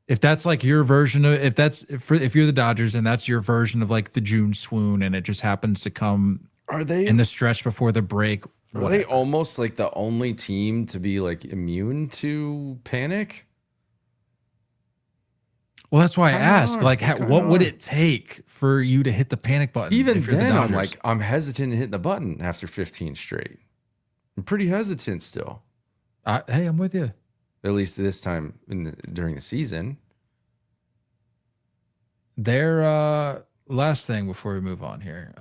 If that's like your version of if you're the Dodgers and that's your version of like the June swoon and it just happens to come in the stretch before the break. Are they almost like the only team to be like immune to panic? Well, that's why I asked. Like, what would it take for you to hit the panic button? Even then, I'm hesitant to hit the button after 15 straight. I'm pretty hesitant still. Hey, I'm with you. At least this time during the season. Their last thing before we move on here.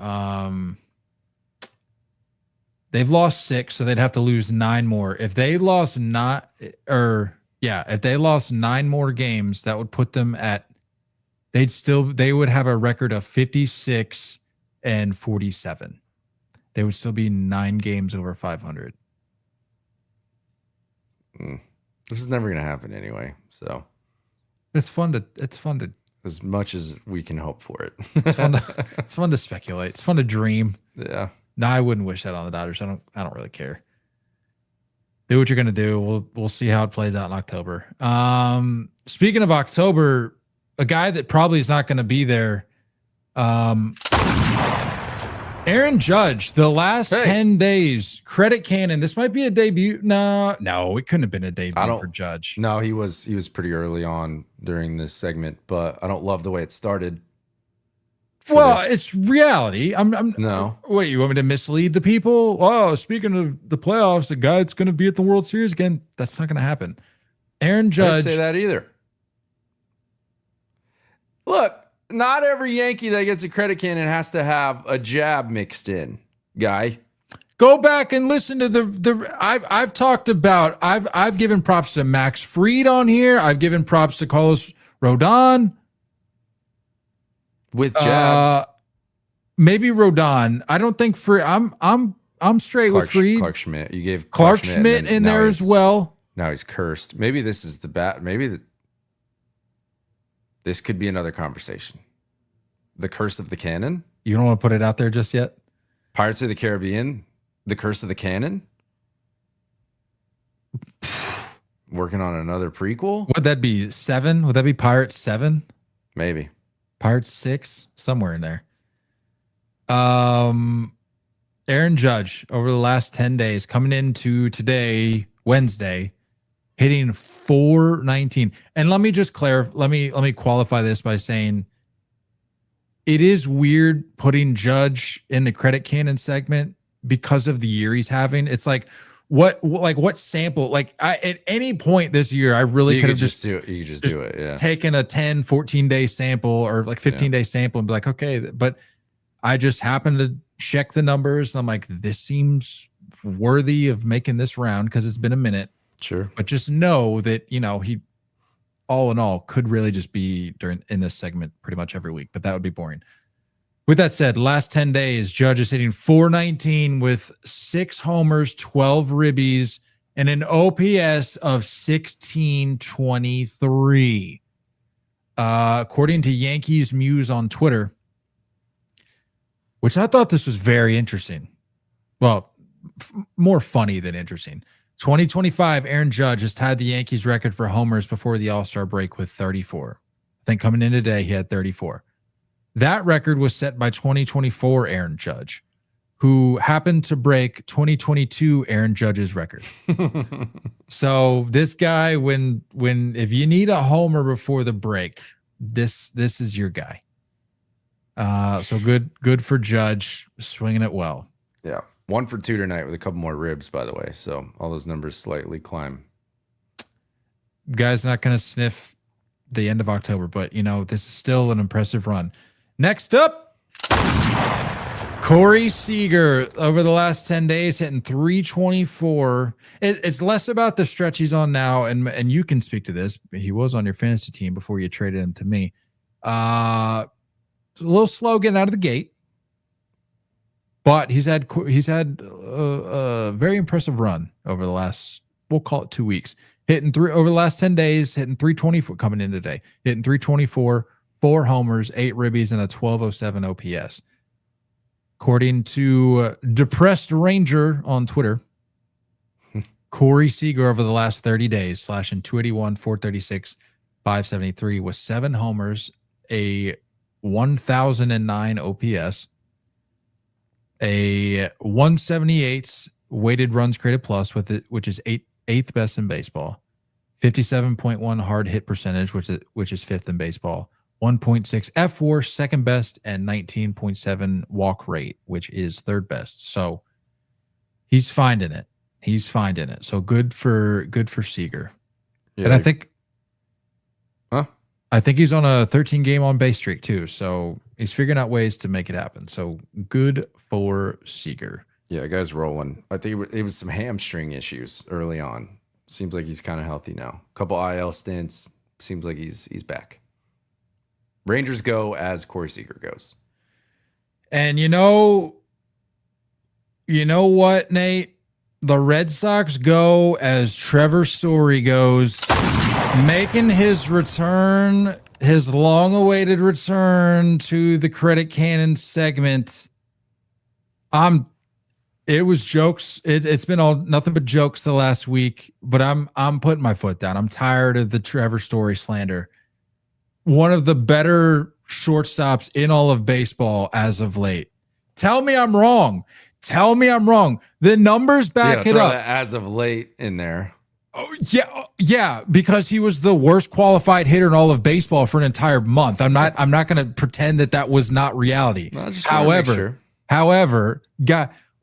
They've lost 6, so they'd have to lose 9 more. If they lost if they lost 9 more games, that would put them at they would have a record of 56 and 47. They would still be 9 games over 500. This is never going to happen anyway. So it's fun to as much as we can hope for it. It's fun to speculate. It's fun to dream. Yeah. No, I wouldn't wish that on the Dodgers. I don't really care. Do what you're going to do. We'll see how it plays out in October. Speaking of October, a guy that probably is not going to be there. Aaron Judge, the last 10 days, credit cannon. This might be a debut. No, it couldn't have been a debut for Judge. No, he was pretty early on during this segment, but I don't love the way it started. Well, it's reality. No. What, you want me to mislead the people? Oh, speaking of the playoffs, the guy that's going to be at the World Series again, that's not going to happen. Aaron Judge. I didn't say that either. Look, not every Yankee that gets a credit cannon has to have a jab mixed in, guy. Go back and listen to I've talked about I've given props to Max Fried on here. I've given props to Carlos Rodon. With jabs, maybe Rodon. I don't think I'm straight with Fried. Clark Schmidt. You gave Clark Schmidt in there as well. Now he's cursed. Maybe this is the bat. This could be another conversation. The curse of the cannon. You don't want to put it out there just yet. Pirates of the Caribbean. The curse of the cannon. Working on another prequel. Would that be 7? Would that be Pirates 7? Maybe. Pirates 6, somewhere in there. Aaron Judge over the last 10 days, coming into today, Wednesday, hitting .419. And let me just let me qualify this by saying it is weird putting Judge in the credit cannon segment because of the year he's having. It's like what sample? Like at any point this year, I really could have just do it. You could just do it. Yeah. Taken a 10, 14 day sample or like 15 day sample and be like, okay, but I just happened to check the numbers. And I'm like, this seems worthy of making this round because it's been a minute. Sure. But just know that, he all in all could really just be in this segment pretty much every week, but that would be boring. With that said, last 10 days, Judge is hitting .419 with 6 homers, 12 ribbies, and an OPS of 1623. According to Yankees Muse on Twitter, which I thought this was very interesting. Well, more funny than interesting. 2025, Aaron Judge has tied the Yankees record for homers before the All-Star break with 34. I think coming in today, he had 34. That record was set by 2024 Aaron Judge, who happened to break 2022 Aaron Judge's record. So this guy, if you need a homer before the break, this is your guy. So good for Judge, swinging it well. Yeah, 1 for 2 tonight with a couple more ribs, by the way. So all those numbers slightly climb. Guy's not going to sniff the end of October, but this is still an impressive run. Next up, Corey Seager over the last 10 days hitting .324. It's less about the stretch he's on now, and you can speak to this. He was on your fantasy team before you traded him to me. A little slow getting out of the gate, but he's had a very impressive run over the last, we'll call it 2 weeks. Over the last 10 days, hitting .324 coming in today, hitting .324. 4 homers, 8 ribbies, and a 1207 OPS. According to Depressed Ranger on Twitter, Corey Seager over the last 30 days, slashing 281, 436, 573 with 7 homers, a 1,009 OPS, a 178 weighted runs created plus with it, which is eighth best in baseball, 57.1 hard hit percentage, which is 5th in baseball, 1.6 F4 second best, and 19.7 walk rate, which is 3rd best. So he's finding it. So good for Seager. Yeah, and I think he's on a 13 game on base streak too. So he's figuring out ways to make it happen. So good for Seager. Yeah, guy's rolling. I think it was some hamstring issues early on. Seems like he's kind of healthy now. Couple IL stints. Seems like he's back. Rangers go as Corey Seager goes. And you know what, Nate? The Red Sox go as Trevor Story goes, making his return, his long-awaited return to the Credit Cannon segment. It was jokes. It's been all nothing but jokes the last week, but I'm putting my foot down. I'm tired of the Trevor Story slander. One of the better shortstops in all of baseball as of late. Tell me I'm wrong. The numbers back it up. As of late in there. Oh, yeah, because he was the worst qualified hitter in all of baseball for an entire month. I'm not going to pretend that was not reality. No, however,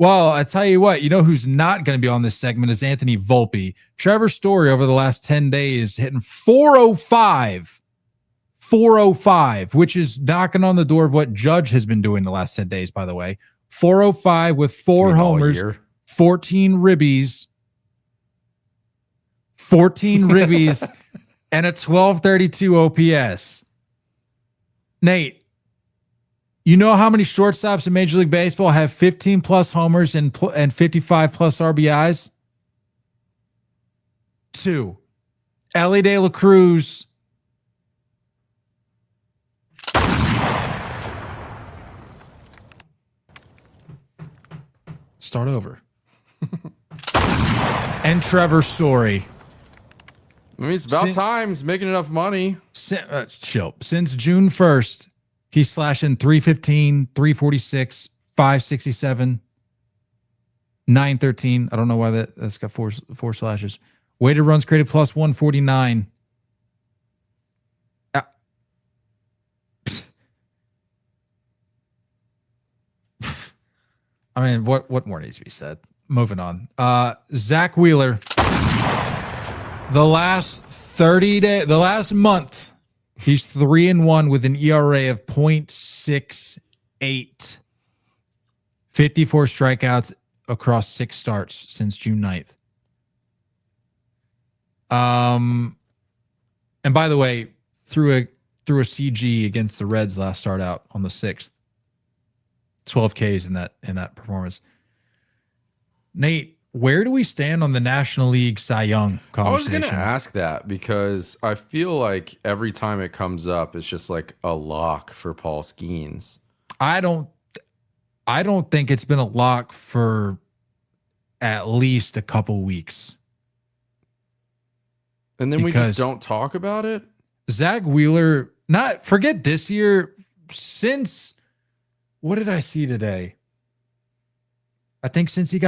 I tell you what, who's not going to be on this segment is Anthony Volpe. Trevor Story over the last 10 days hitting 405, which is knocking on the door of what Judge has been doing the last 10 days, by the way. 405 with 4 homers, 14 ribbies, and a 1232 OPS. Nate, you know how many shortstops in Major League Baseball have 15 plus homers and 55 plus RBIs? 2. Ellie De La Cruz. Start over. And Trevor Story. I mean, it's about time. He's making enough money. Chill. Since June 1st, he's slashing 315, 346, 567, 913. I don't know why that's got four slashes. Weighted runs created plus 149. I mean, what more needs to be said? Moving on. Zach Wheeler. The last month, he's 3-1 with an ERA of 0.68. 54 strikeouts across 6 starts since June 9th. And by the way, threw a CG against the Reds last start out on the 6th. 12 Ks in that performance. Nate, where do we stand on the National League Cy Young conversation? I was going to ask that because I feel like every time it comes up, it's just like a lock for Paul Skeens. I don't think it's been a lock for at least a couple weeks. And then we just don't talk about it? Zach Wheeler, forget this year, since... What did I see today? I think since I think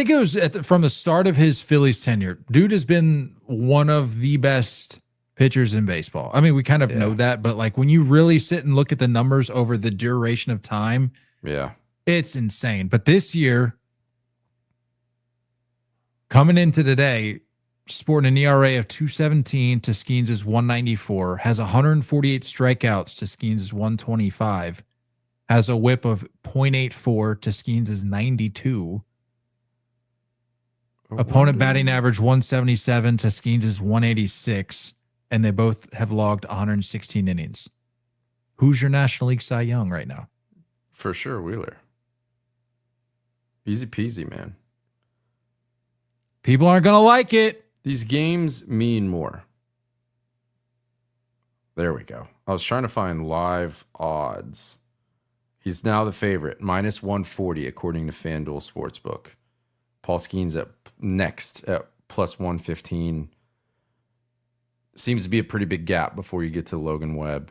it was from the start of his Phillies tenure. Dude has been one of the best pitchers in baseball. I mean, we kind of know that, but like when you really sit and look at the numbers over the duration of time, it's insane. But this year, coming into today, sporting an ERA of 2.17 to Skeens' 194, has 148 strikeouts to Skeens' 125, has a whip of 0.84 to Skeens' 92. Opponent batting average 177 to Skeens' 186, and they both have logged 116 innings. Who's your National League Cy Young right now? For sure, Wheeler. Easy peasy, man. People aren't going to like it. These games mean more. There we go. I was trying to find live odds. He's now the favorite, minus 140 according to FanDuel Sportsbook. Paul Skeens next at plus 115. Seems to be a pretty big gap before you get to Logan Webb.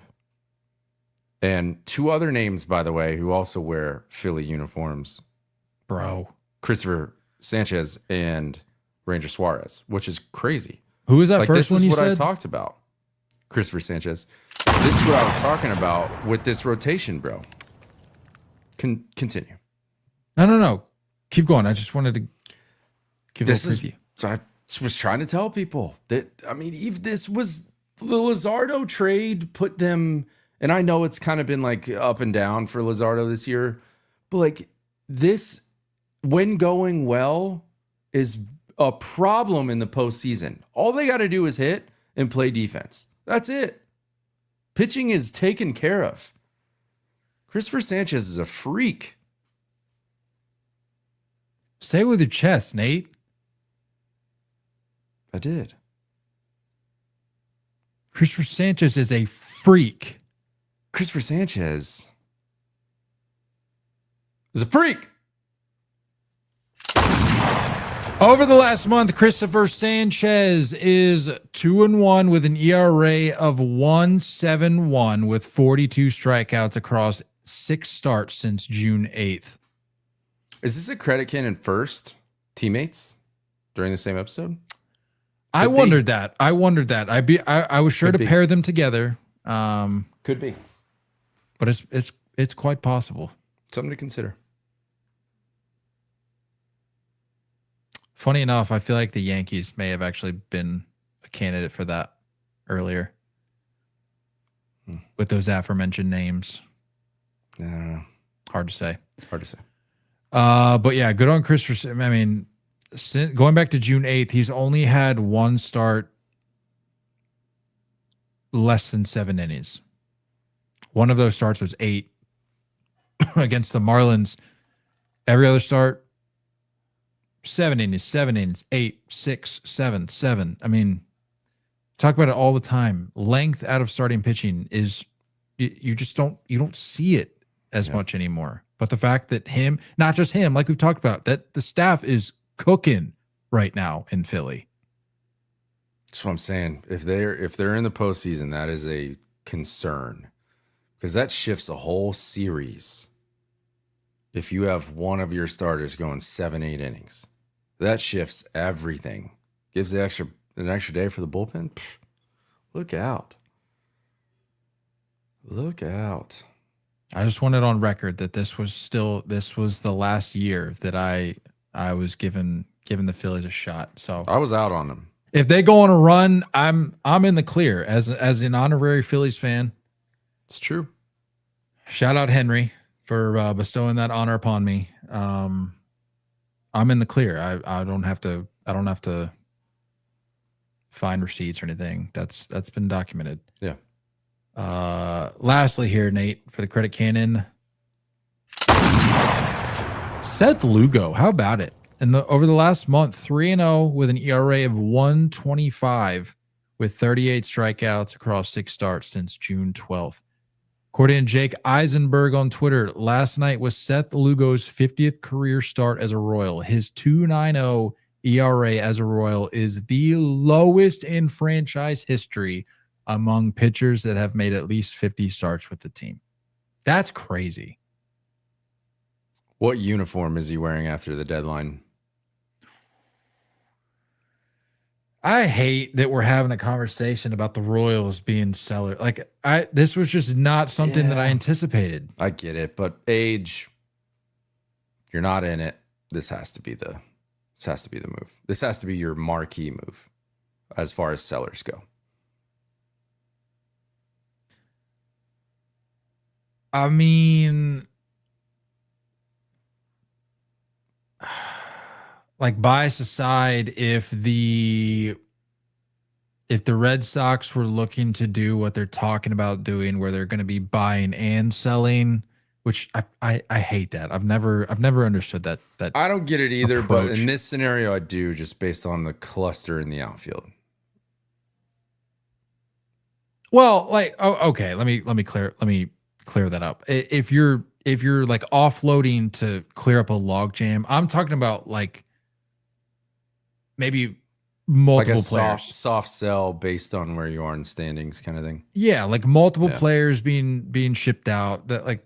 And two other names, by the way, who also wear Philly uniforms. Bro. Christopher Sanchez and Ranger Suarez, which is crazy. Who was that first one you said? This is what I talked about. Christopher Sanchez. This is what I was talking about with this rotation, bro. Continue. No. Keep going. I just wanted to give a preview. I was trying to tell people that, I mean, if this was the Luzardo trade, put them, and I know it's kind of been like up and down for Luzardo this year, but like this, when going well, is a problem in the postseason. All they got to do is hit and play defense. That's it. Pitching is taken care of. Christopher Sanchez is a freak. Say it with your chest, Nate. I did. Christopher Sanchez is a freak. Christopher Sanchez is a freak. Over the last month, Christopher Sanchez is 2-1 with an ERA of 1.71 with 42 strikeouts across 6 starts since June 8th. Is this a credit cannon first teammates during the same episode? I wondered that. I was sure to pair them together. Could be. But it's quite possible. Something to consider. Funny enough, I feel like the Yankees may have actually been a candidate for that earlier with those aforementioned names. I don't know. Hard to say. But yeah, good on Christopher. I mean, going back to June 8th, he's only had one start less than 7 innings. One of those starts was 8 against the Marlins. Every other start, 7 innings, 8, 6, 7, 7. I mean, talk about it all the time. Length out of starting pitching is you don't see it as much anymore. But the fact that not just him, like we've talked about, that the staff is cooking right now in Philly. That's what I'm saying. If they're in the postseason, that is a concern because that shifts a whole series. If you have one of your starters going 7, 8 innings, that shifts everything. Gives an extra day for the bullpen. Pfft, look out. Look out. I just want it on record that this was the last year that I was giving the Phillies a shot. So I was out on them. If they go on a run, I'm in the clear as an honorary Phillies fan. It's true. Shout out Henry for bestowing that honor upon me. I'm in the clear. I don't have to find receipts or anything. That's been documented. Yeah. Lastly here, Nate, for the credit cannon, Seth Lugo. How about it? Over the last month, 3-0 with an ERA of 1.25 with 38 strikeouts across 6 starts since June 12th. According to Jake Eisenberg on Twitter, last night was Seth Lugo's 50th career start as a Royal. His 2.90 ERA as a Royal is the lowest in franchise history among pitchers that have made at least 50 starts with the team. That's crazy. What uniform is he wearing after the deadline? I hate that we're having a conversation about the Royals being seller. This was just not something that I anticipated. I get it, but age, you're not in it. This has to be the move. This has to be your marquee move as far as sellers go. I mean, like bias aside, if the Red Sox were looking to do what they're talking about doing, where they're going to be buying and selling, which I hate that. I've never understood that. I don't get it either, approach. But in this scenario, I do, just based on the cluster in the outfield. Well, like, okay, let me clear that up. If you're like offloading to clear up a log jam, I'm talking about like maybe multiple like a players. soft sell based on where you are in standings kind of thing. Yeah, like multiple players being shipped out. That like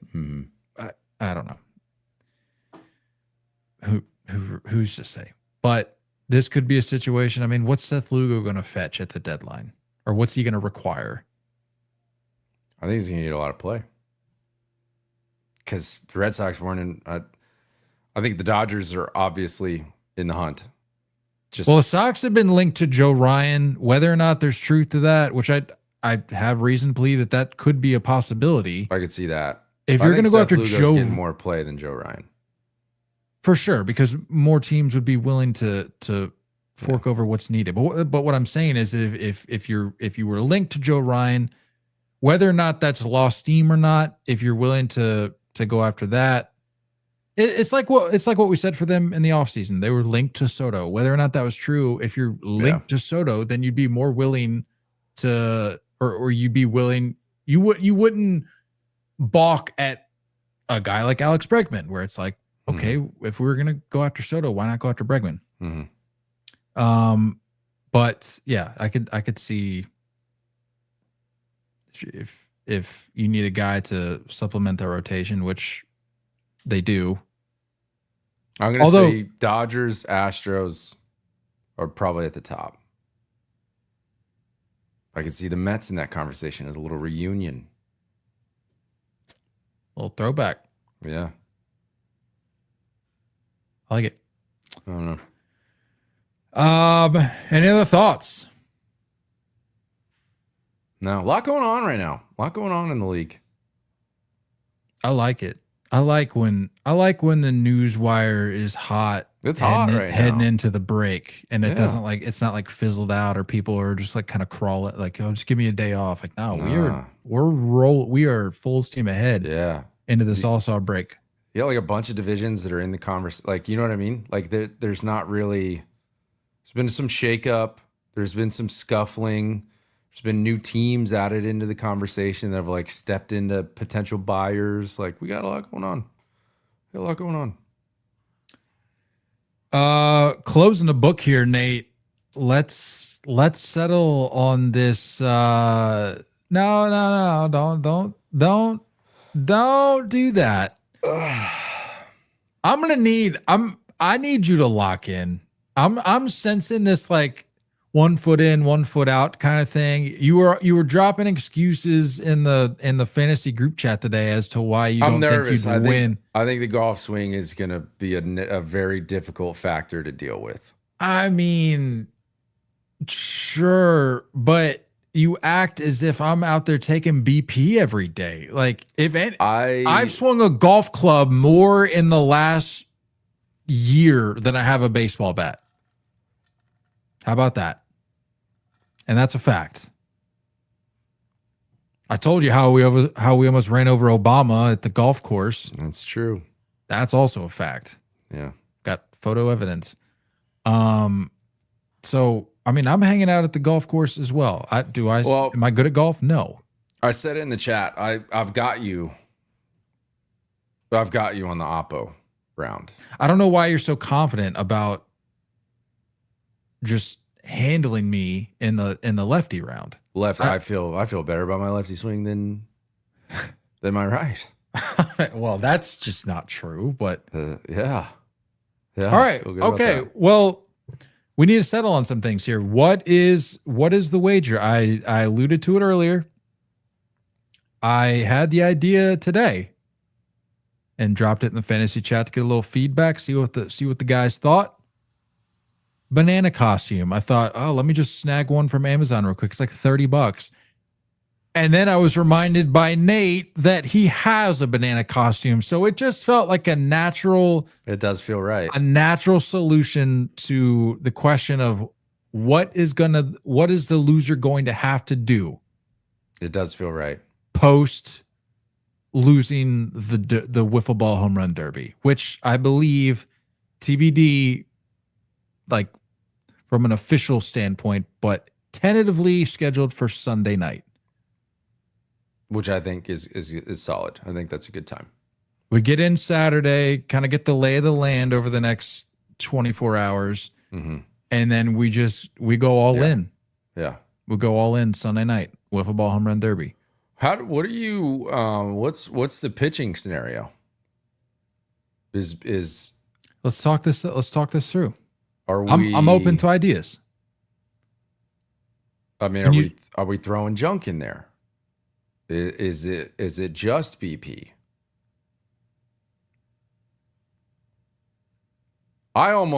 I don't know. Who's to say? But this could be a situation. I mean, what's Seth Lugo going to fetch at the deadline? Or what's he going to require? I think he's going to need a lot of play. Because the Red Sox weren't in. I think the Dodgers are obviously in the hunt. Well, the Sox have been linked to Joe Ryan. Whether or not there's truth to that, which I have reason to believe that could be a possibility. I could see that. If you're going to go after Joe, getting more play than Joe Ryan, for sure, because more teams would be willing to fork over what's needed. But what I'm saying is, if you were linked to Joe Ryan, whether or not that's lost steam or not, if you're willing to go after that, it's like what we said for them in the offseason. They were linked to Soto. Whether or not that was true, if you're linked to Soto, then you'd be more willing to, or you'd be willing. You wouldn't balk at a guy like Alex Bregman, where it's like, okay, if we were gonna go after Soto, why not go after Bregman? Mm-hmm. But yeah, I could see if you need a guy to supplement the rotation, which they do. I'm going to say Dodgers, Astros are probably at the top. I can see the Mets in that conversation as a little reunion. A little throwback. Yeah. I like it. I don't know. Any other thoughts? No, a lot going on right now. A lot going on in the league. I like it. I like when the news wire is hot. It's hot right now. Heading into the break, and it's not like fizzled out, or people are just like kind of crawling, like, oh, just give me a day off. Like, no, we are full steam ahead. Yeah, into this All-Star break. Yeah, like a bunch of divisions that are in the conversation. Like, you know what I mean? Like there's not really. There's been some shakeup. There's been some scuffling. There's been new teams added into the conversation that have like stepped into potential buyers. Like, we got a lot going on. Closing the book here, Nate. Let's settle on this. No, don't do that. I need you to lock in. I'm sensing this like 1 foot in, 1 foot out kind of thing. You were dropping excuses in the fantasy group chat today as to why you don't think you'd win. I think the golf swing is going to be a very difficult factor to deal with. I mean, sure, but you act as if I'm out there taking BP every day. Like, I've swung a golf club more in the last year than I have a baseball bat. How about that? And that's a fact. I told you how we almost ran over Obama at the golf course. That's true. That's also a fact. Yeah. Got photo evidence. So I mean, I'm hanging out at the golf course as well. Am I good at golf? No. I said it in the chat. I've got you. I've got you on the Oppo round. I don't know why you're so confident about just handling me in the lefty round. I feel better about my lefty swing than my right. Well, that's just not true, but yeah. All right. Okay. Well, we need to settle on some things here. What is the wager? I alluded to it earlier. I had the idea today and dropped it in the fantasy chat to get a little feedback, see what the guys thought. Banana costume. I thought, oh, let me just snag one from Amazon real quick. It's like $30. And then I was reminded by Nate that he has a banana costume. So it just felt like it does feel right. A natural solution to the question of what is the loser going to have to do? It does feel right. Post losing the wiffle ball home run derby, which I believe TBD, like from an official standpoint, but tentatively scheduled for Sunday night. which I think is solid. I think that's a good time. We get in Saturday, kind of get the lay of the land over the next 24 hours, and then we go all in. Yeah, we'll go all in Sunday night. Wiffle ball home run derby. What are you? What's the pitching scenario? Is let's talk this through. I'm open to ideas. I mean, are we throwing junk in there? Is it just BP? I'm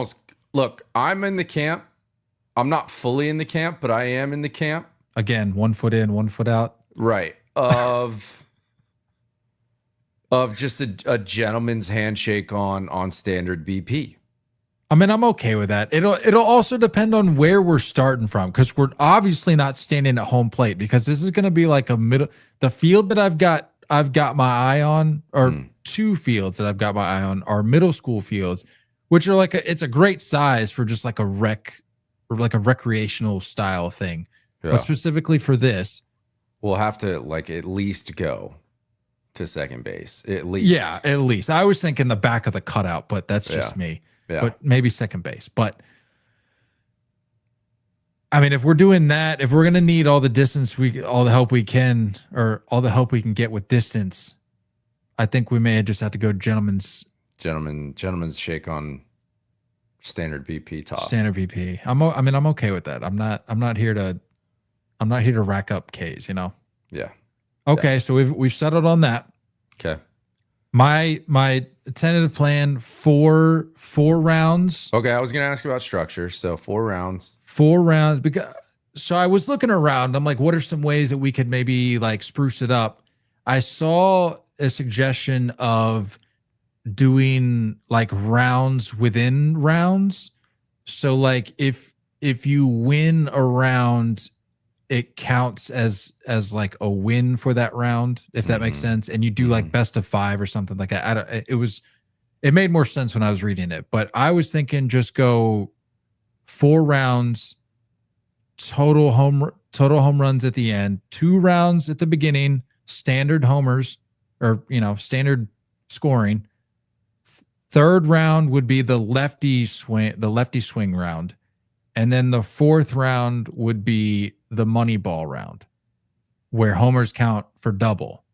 in the camp. I'm not fully in the camp, but I am in the camp. Again, 1 foot in, 1 foot out. Right. Of just a gentleman's handshake on standard BP. I mean, I'm okay with that. It'll also depend on where we're starting from, because we're obviously not standing at home plate, because this is going to be like a middle. The field that I've got my eye on, or two fields that I've got my eye on, are middle school fields, which are it's a great size for just like a rec or like a recreational style thing. Yeah. But specifically for this, we'll have to at least go to second base. At least. Yeah, at least. I was thinking the back of the cutout, but that's just me. Yeah. But maybe second base. But I mean, if we're doing that, if we're gonna need all the distance all the help we can, or all the help we can get with distance, I think we may just have to go gentleman's shake on standard BP toss. Standard BP. I'm okay with that. I'm not here to rack up Ks, Yeah. Okay, yeah. So we've settled on that. Okay. My tentative plan, four rounds. Okay, I was gonna ask about structure. So 4 rounds. 4 rounds. So I was looking around. I'm like, what are some ways that we could maybe spruce it up? I saw a suggestion of doing rounds within rounds. So if you win a round, it counts as a win for that round, if that makes sense. And you do best of 5 or something like that. It made more sense when I was reading it, but I was thinking just go 4 rounds, total home runs at the end, 2 rounds at the beginning, standard homers, or standard scoring. Third round would be the lefty swing round. And then the 4th round would be the money ball round, where homers count for double.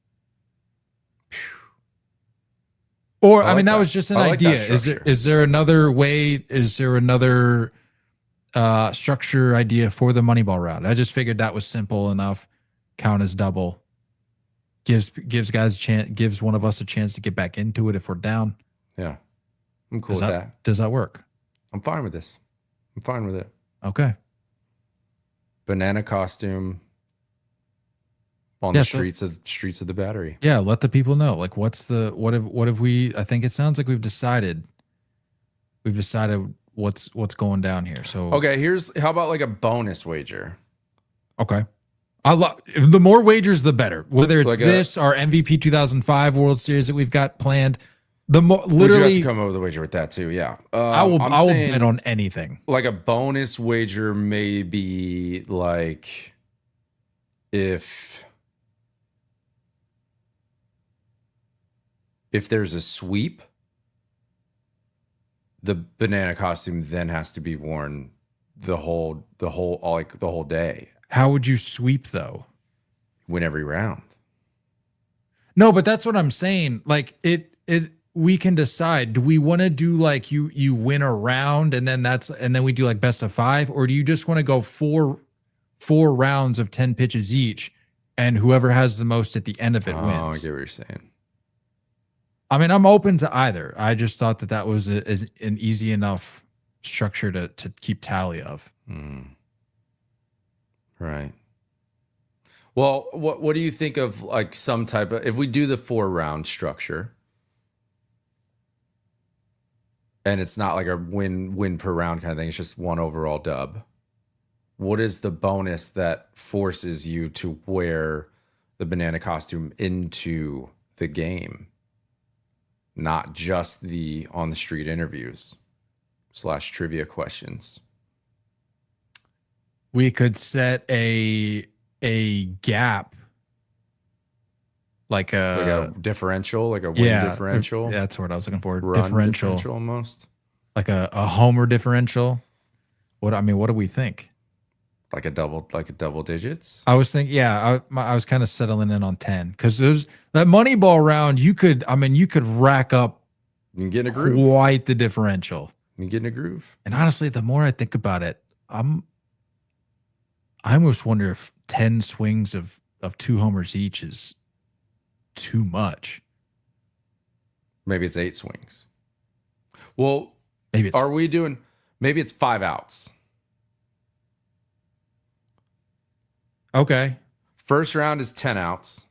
Or that was just an idea. Is there another way? Is there another structure idea for the money ball round? I just figured that was simple enough. Count as double. Gives guys a chance. Gives one of us a chance to get back into it if we're down. Yeah, I'm cool with that. Does that work? I'm fine with this. I'm fine with it. Okay. Banana costume on the streets of the Battery. Yeah, let the people know. What have we? I think it sounds like we've decided what's going down here. So okay, how about a bonus wager? Okay. The more wagers, the better. Whether it's this or MVP 2005 World Series that we've got planned. The more literally, you have to come up with a wager with that too. Yeah, I will bet on anything. A bonus wager, maybe if there's a sweep, the banana costume then has to be worn the whole day. How would you sweep though? Win every round. No, but that's what I'm saying. We can decide, do we want to do you win a round and then we do best of 5, or do you just want to go four rounds of 10 pitches each, and whoever has the most at the end of it wins? Oh, I get what you're saying. I'm open to either. I just thought that was an easy enough structure to keep tally of. Right. Well, what do you think of some type of, if we do the 4-round structure, and it's not a win per round kind of thing, it's just one overall dub, what is the bonus that forces you to wear the banana costume into the game? Not just the on the street interviews / trivia questions. We could set a gap like a differential, like a win differential. Yeah, that's what I was looking for. Run differential almost. Like a homer differential. What do we think? Like a double digits. I was thinking, I was kind of settling in on 10 because that Moneyball round. You could rack up. You can get in a groove. Quite the differential. You can get in a groove. And honestly, the more I think about it, I almost wonder if 10 swings of 2 homers each is too much. Maybe it's 8 swings. Well, maybe it's 5 outs. Okay. First round is 10 outs.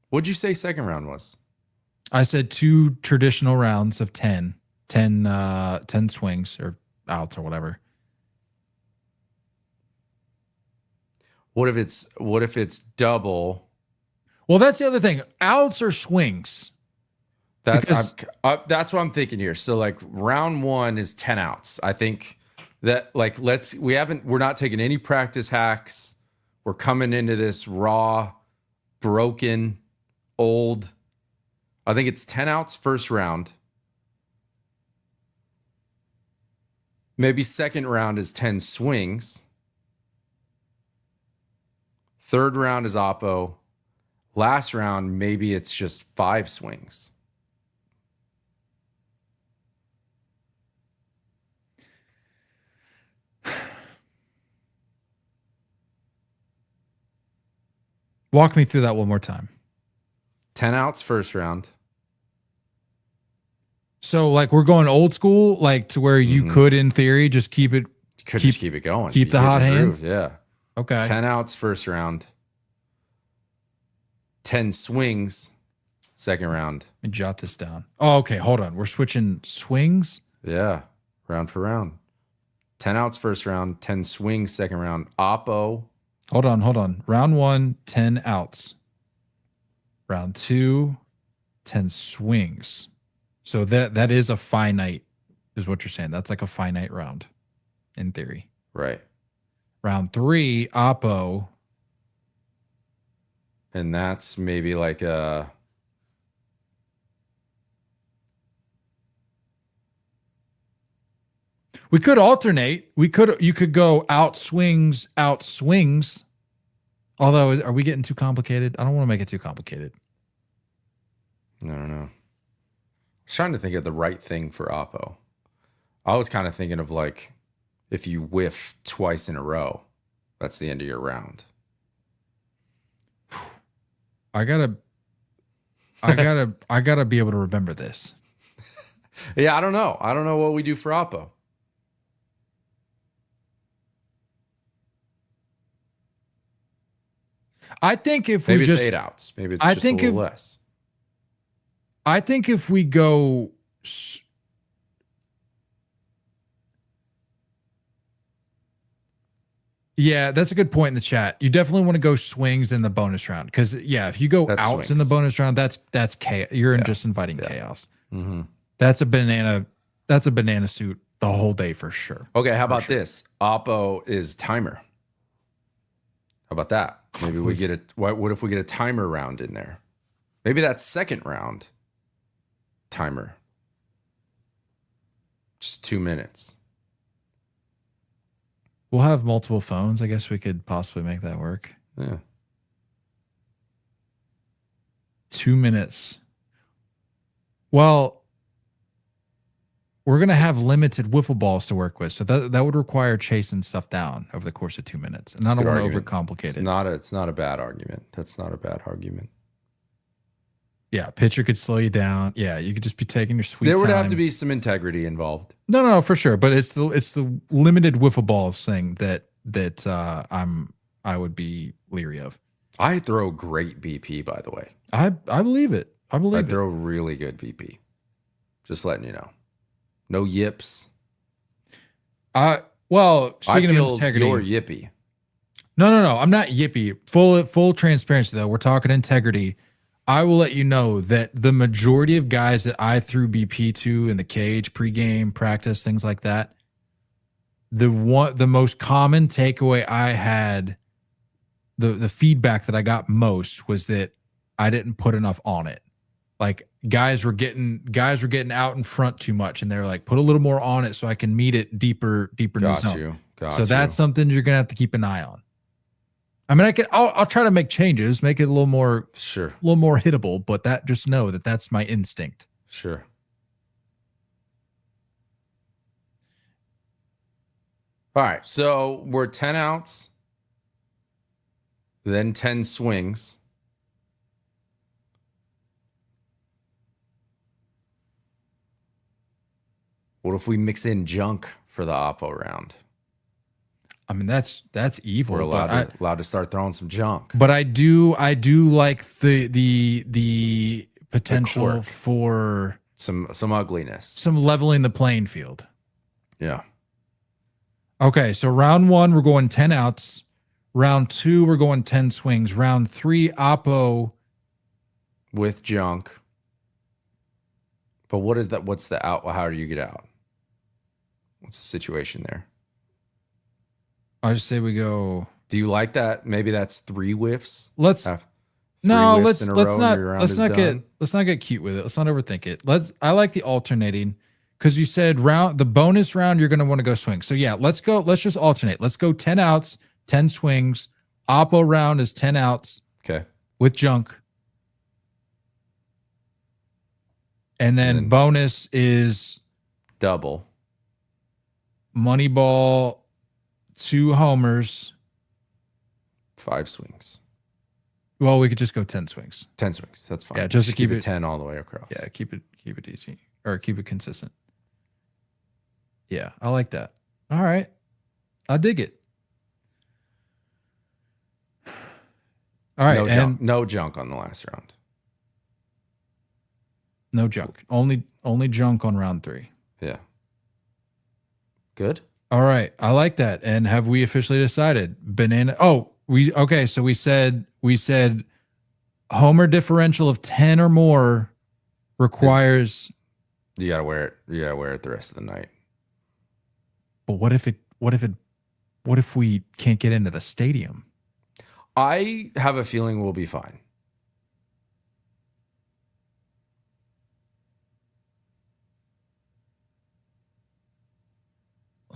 What'd you say second round was? I said 2 traditional rounds of 10 swings or outs or whatever. What if it's double? Well, that's the other thing. Outs or swings? That's what I'm thinking here. So like round 1 is 10 outs. I think that like we're not taking any practice hacks. We're coming into this raw, broken, old. I think it's 10 outs first round. Maybe second round is 10 swings. Third round is oppo. Last round, maybe it's just 5 swings. Walk me through that one more time. 10 outs first round. So like we're going old school, like to where you could, in theory, just keep it. Just keep it going. Keep the hot hands. Yeah. Okay. 10 outs first round. 10 swings second round. Let me jot this down. Oh, okay. Hold on. We're switching swings. Yeah. Round for round. 10 outs first round. 10 swings second round. Oppo. Hold on. Round 1, 10 outs. Round 2, 10 swings. So that is a finite, is what you're saying. That's like a finite round, in theory. Right. Round 3, oppo. And that's maybe like a... We could alternate. You could go out swings. Although, are we getting too complicated? I don't want to make it too complicated. I don't know. I was trying to think of the right thing for oppo. I was kind of thinking of like, if you whiff twice in a row, that's the end of your round. I gotta be able to remember this. Yeah, I don't know. I don't know what we do for oppo. I think if maybe we it's just 8 outs, maybe it's just a little less. I think if we go, yeah, that's a good point in the chat. You definitely want to go swings in the bonus round because if you go outs swings in the bonus round, that's chaos. You're just inviting chaos. Mm-hmm. That's a banana suit the whole day for sure. Okay, how about this? Oppo is timer. How about that? Maybe we get what if we get a timer round in there? Maybe that's second round timer. Just 2 minutes. We'll have multiple phones. I guess we could possibly make that work. Yeah. 2 minutes. Well, we're going to have limited wiffle balls to work with. So that would require chasing stuff down over the course of 2 minutes. And I don't want to overcomplicate it. It's not a bad argument. That's not a bad argument. Yeah, pitcher could slow you down. Yeah, you could just be taking your sweet time. There would have to be some integrity involved. No, for sure. But it's the limited wiffle balls thing that I would be leery of. I throw great BP, by the way. I believe it. I throw really good BP. Just letting you know. No yips. Well, speaking of integrity, you're yippy. No. I'm not yippy. Full transparency though. We're talking integrity. I will let you know that the majority of guys that I threw BP to in the cage, pregame, practice, things like that, the most common takeaway I had, the feedback that I got most was that I didn't put enough on it. Like guys were getting out in front too much, and they're like, put a little more on it so I can meet it deeper in the zone. So that's something you're gonna have to keep an eye on. I mean, I'll try to make changes, make it a little more hittable, but just know that that's my instinct. Sure. All right, so we're 10 outs, then 10 swings. What if we mix in junk for the oppo round? I mean, that's evil. We're allowed to start throwing some junk. But I do like the potential for some ugliness, some leveling the playing field. Yeah. Okay, so round 1 we're going 10 outs. Round 2 we're going 10 swings. Round 3 oppo with junk. But what is that? What's the out? How do you get out? What's the situation there? I just say we go. Do you like that? Maybe that's 3 whiffs. Let's not get cute with it. Let's not overthink it. I like the alternating, because you said the bonus round you're going to want to go swing. So yeah, let's just alternate. Let's go 10 outs, 10 swings. Oppo round is 10 outs. Okay. With junk. And then bonus is double. Moneyball, 2 homers, 5 swings. Well, we could just go 10 swings. 10 swings. That's fine. Yeah, just to keep it 10 all the way across. Yeah, keep it easy, or keep it consistent. Yeah, I like that. All right. I dig it. All right. No junk on the last round. No junk. Only junk on round 3. Yeah. Good. All right. I like that. And have we officially decided banana? Oh, so we said homer differential of 10 or more requires. You gotta wear it. You gotta wear it the rest of the night. But what if we can't get into the stadium? I have a feeling we'll be fine.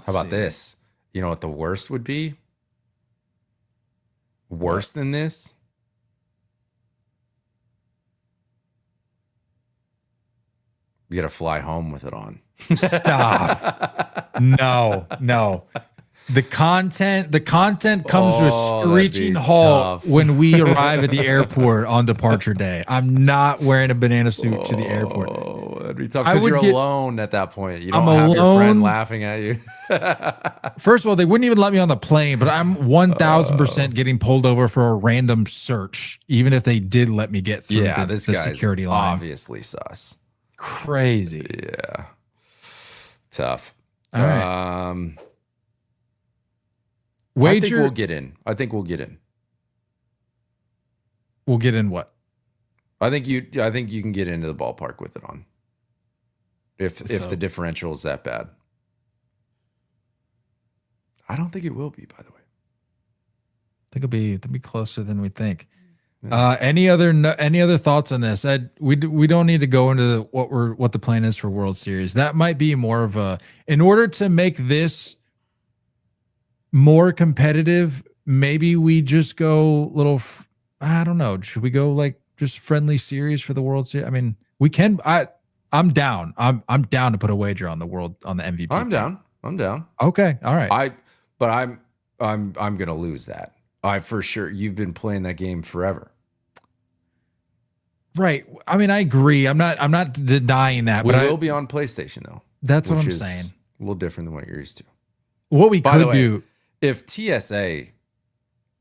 How about this? You know what the worst would be? Worse than this? You got to fly home with it on. Stop. No. The content comes to a screeching halt when we arrive at the airport on departure day. I'm not wearing a banana suit to the airport. Oh, that'd be tough because you're alone at that point. You don't have alone. Your friend laughing at you. First of all, they wouldn't even let me on the plane, but I'm 1,000% getting pulled over for a random search, even if they did let me get through the security line. Obviously sus. Crazy. Yeah. Tough. All right. I think we'll get in. We'll get in what? I think you can get into the ballpark with it on. If the differential is that bad. I don't think it will be, by the way. I think it'll be closer than we think. Yeah. Any other thoughts on this? We don't need to go into what the plan is for World Series. That might be more of in order to make this more competitive, maybe we just go little, I don't know. Should we go like just friendly series for the World Series? I mean, we can. I'm down. I'm down to put a wager on the MVP. I'm down. Okay. All right. I'm gonna lose that. For sure. You've been playing that game forever. Right. I mean, I agree. I'm not denying that. But will be on PlayStation though. That's what I'm saying. A little different than what you're used to. What we could do. If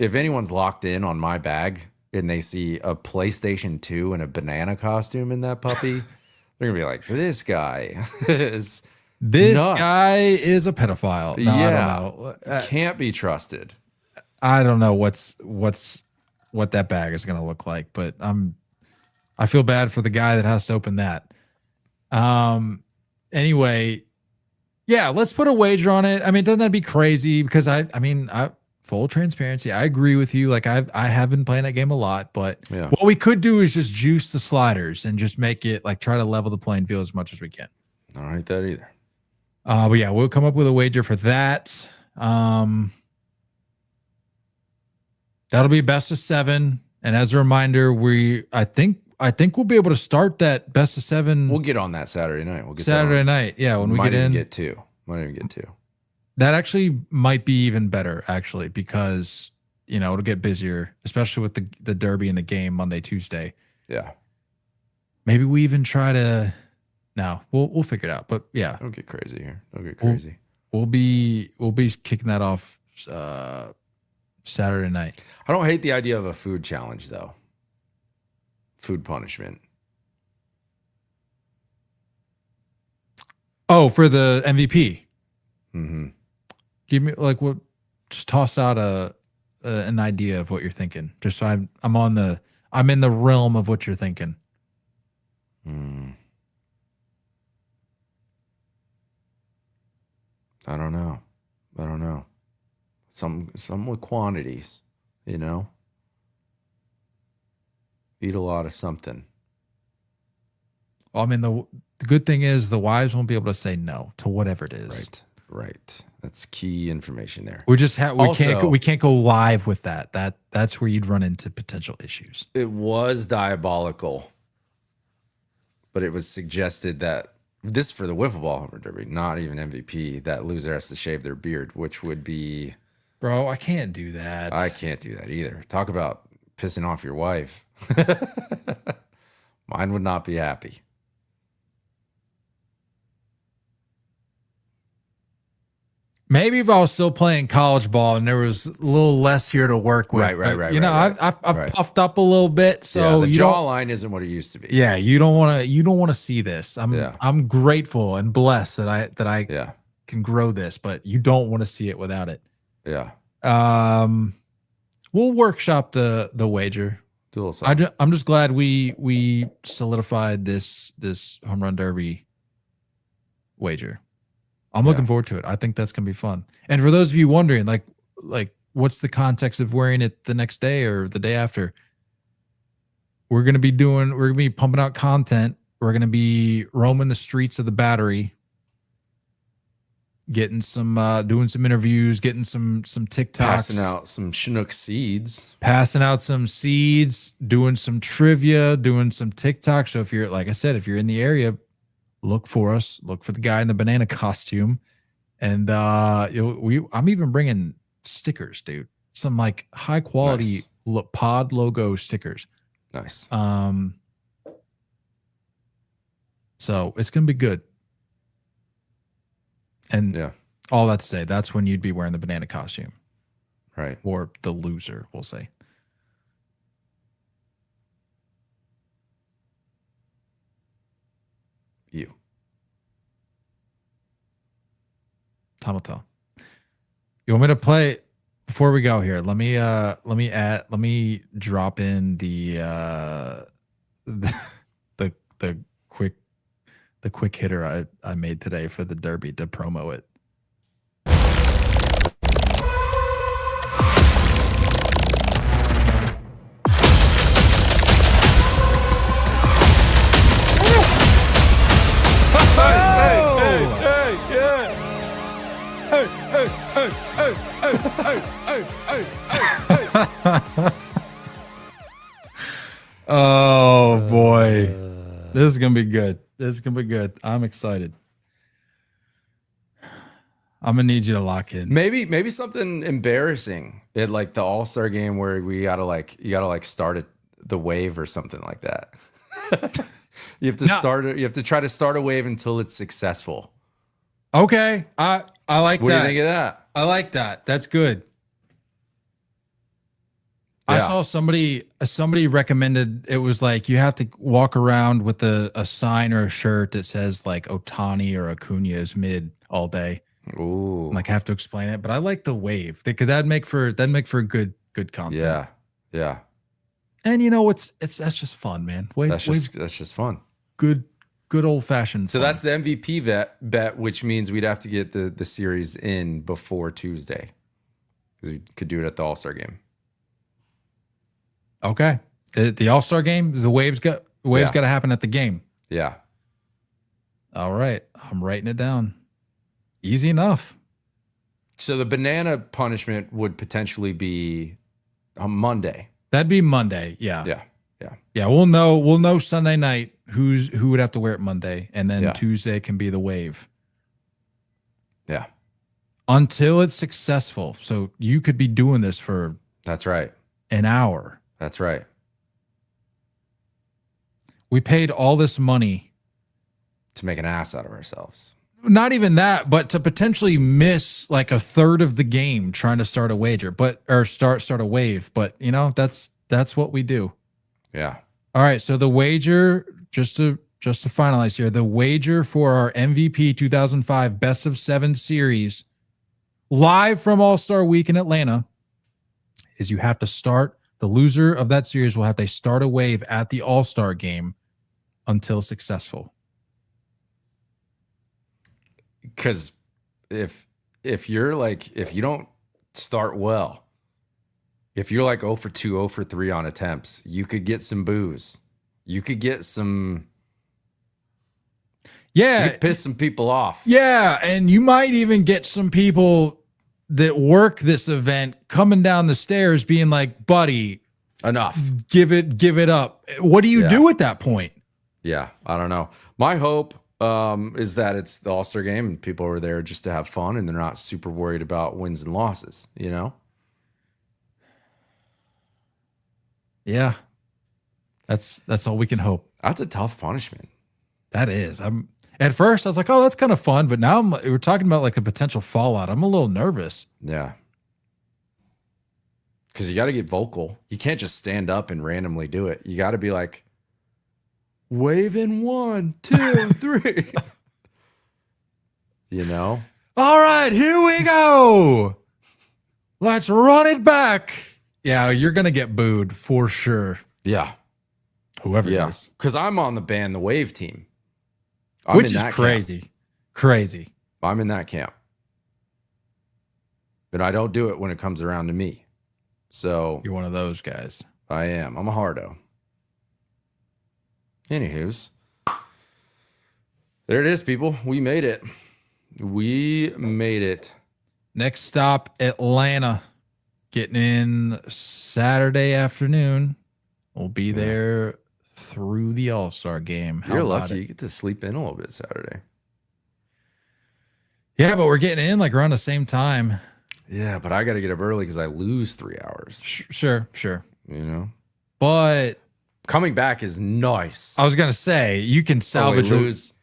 anyone's locked in on my bag and they see a PlayStation 2 and a banana costume in that puppy, they're gonna be like, "This guy is nuts. Guy is a pedophile." No, yeah, I don't know. Can't be trusted. I don't know what that bag is gonna look like, but I feel bad for the guy that has to open that. Anyway. Yeah, let's put a wager on it. I mean, doesn't that be crazy? Because I full transparency, I agree with you. Like I have been playing that game a lot, but what we could do is just juice the sliders and just make it like try to level the playing field as much as we can. I don't like that either. But yeah, we'll come up with a wager for that. That'll be best of 7. And as a reminder, I think we'll be able to start that best of 7. We'll get on that Saturday night. We'll get Saturday night. Yeah, when we get in. Might even get 2. That actually might be even better, actually, because it'll get busier, especially with the Derby and the game Monday, Tuesday. Yeah. Maybe we even try to. No, we'll figure it out. But yeah, don't get crazy here. Don't get crazy. We'll be kicking that off Saturday night. I don't hate the idea of a food challenge though. Food punishment. Oh, for the MVP. Mm-hmm. Give me just toss out an idea of what you're thinking, just so I'm in the realm of what you're thinking. I don't know. Some with quantities, Eat a lot of something. Well, I mean, the good thing is the wives won't be able to say no to whatever it is. Right. That's key information there. We can't go live with that. That's where you'd run into potential issues. It was diabolical, but it was suggested that this for the wiffle ball derby, not even MVP, that loser has to shave their beard, which would be. Bro, I can't do that. I can't do that either. Talk about pissing off your wife. Mine would not be happy. Maybe if I was still playing college ball and there was a little less here to work with. Right. I've puffed up a little bit, so the jawline isn't what it used to be. Yeah, you don't want to see this. I'm grateful and blessed that I can grow this, but you don't want to see it without it. Yeah. We'll workshop the wager. I'm just glad we solidified this home run derby wager. I'm looking forward to it. I think that's gonna be fun. And for those of you wondering, like what's the context of wearing it the next day or the day after? We're gonna be pumping out content. We're gonna be roaming the streets of the Battery, getting some doing some interviews, getting some TikToks, passing out some Chinook seeds, doing some trivia, doing some TikTok. So if you're, like I said, if you're in the area, look for us. Look for the guy in the banana costume, and I'm even bringing stickers, dude. Some like high quality pod logo stickers. Nice. So it's gonna be good. And all that to say, that's when you'd be wearing the banana costume, right? Or the loser, we'll say. You. Time will tell. You want me to play before we go here? Let me drop in the quick hitter I made today for the Derby to promo it. Oh boy, this is gonna be good. I'm excited. I'm gonna need you to lock in. Maybe something embarrassing at like the All-Star game where you gotta start the wave or something like that. You have to try to start a wave until it's successful. Okay, I like that. What do you think of that? I like that. That's good. I saw somebody recommended, it was like you have to walk around with a sign or a shirt that says like Ohtani or Acuna is mid all day. Ooh. Like have to explain it, but I like the wave. That'd make for good content. Yeah. And that's just fun, man. That's just fun. Good old fashioned. So that's the MVP bet, which means we'd have to get the series in before Tuesday. because we could do it at the All-Star game. Okay. The All-Star game, the waves got to happen at the game. Yeah. All right. I'm writing it down. Easy enough. So the banana punishment would potentially be on Monday. That'd be Monday. Yeah. Yeah. Yeah. We'll know Sunday night who would have to wear it Monday, and then Tuesday can be the wave. Yeah. Until it's successful. So you could be doing this for That's right. an hour. That's right. We paid all this money To make an ass out of ourselves. not even that, but to potentially miss like a third of the game trying to start a wager, or start a wave. But that's what we do. Yeah. All right. So the wager, just to finalize here, the wager for our MVP 2005 Best of 7 series live from All-Star Week in Atlanta is you have to start. The loser of that series will have to start a wave at the All-Star game until successful. Because if you don't start well, if you're like 0 for 2, 0 for 3 on attempts, you could get some boos. You could get some. Yeah. You could piss some people off. Yeah. And you might even get some people that work this event coming down the stairs being like, buddy, Enough. Give it up. What do you do at that point? Yeah. I don't know. My hope is that it's the All-Star game and people are there just to have fun and they're not super worried about wins and losses, Yeah. That's all we can hope. That's a tough punishment. That is. At first I was like, oh, that's kind of fun, but now we're talking about like a potential fallout. I'm a little nervous. Yeah. Because you got to get vocal. You can't just stand up and randomly do it. You got to be like, wave in 1, 2, 3. All right, here we go. Let's run it back. Yeah, you're going to get booed for sure. Yeah. Whoever it is. Because I'm on the ban the wave team. Which is crazy. Camp. Crazy. I'm in that camp. But I don't do it when it comes around to me. So you're one of those guys. I am. I'm a hardo. Anywho's. There it is, people. We made it. We made it. Next stop, Atlanta. Getting in Saturday afternoon. We'll be there through the All-Star game. You're lucky. You get to sleep in a little bit Saturday. Yeah, but we're getting in like around the same time. Yeah, but I got to get up early because I lose 3 hours. Sure. But coming back is nice. I was going to say, you can salvage. I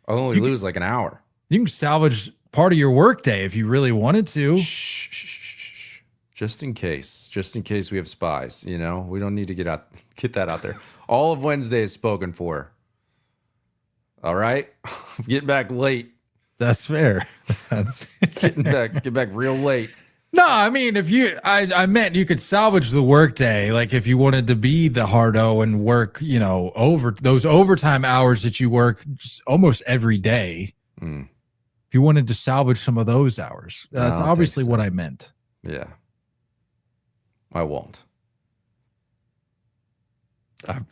only lose like an hour. You can salvage part of your workday if you really wanted to. Shh. Just in case we have spies, we don't need to get that out there. All of Wednesday is spoken for. All right, I'm getting back late. That's fair. Get back real late. No, I mean, I meant you could salvage the workday, like if you wanted to be the hardo and work, over those overtime hours that you work just almost every day. If you wanted to salvage some of those hours, that's obviously what I meant. Yeah. I won't.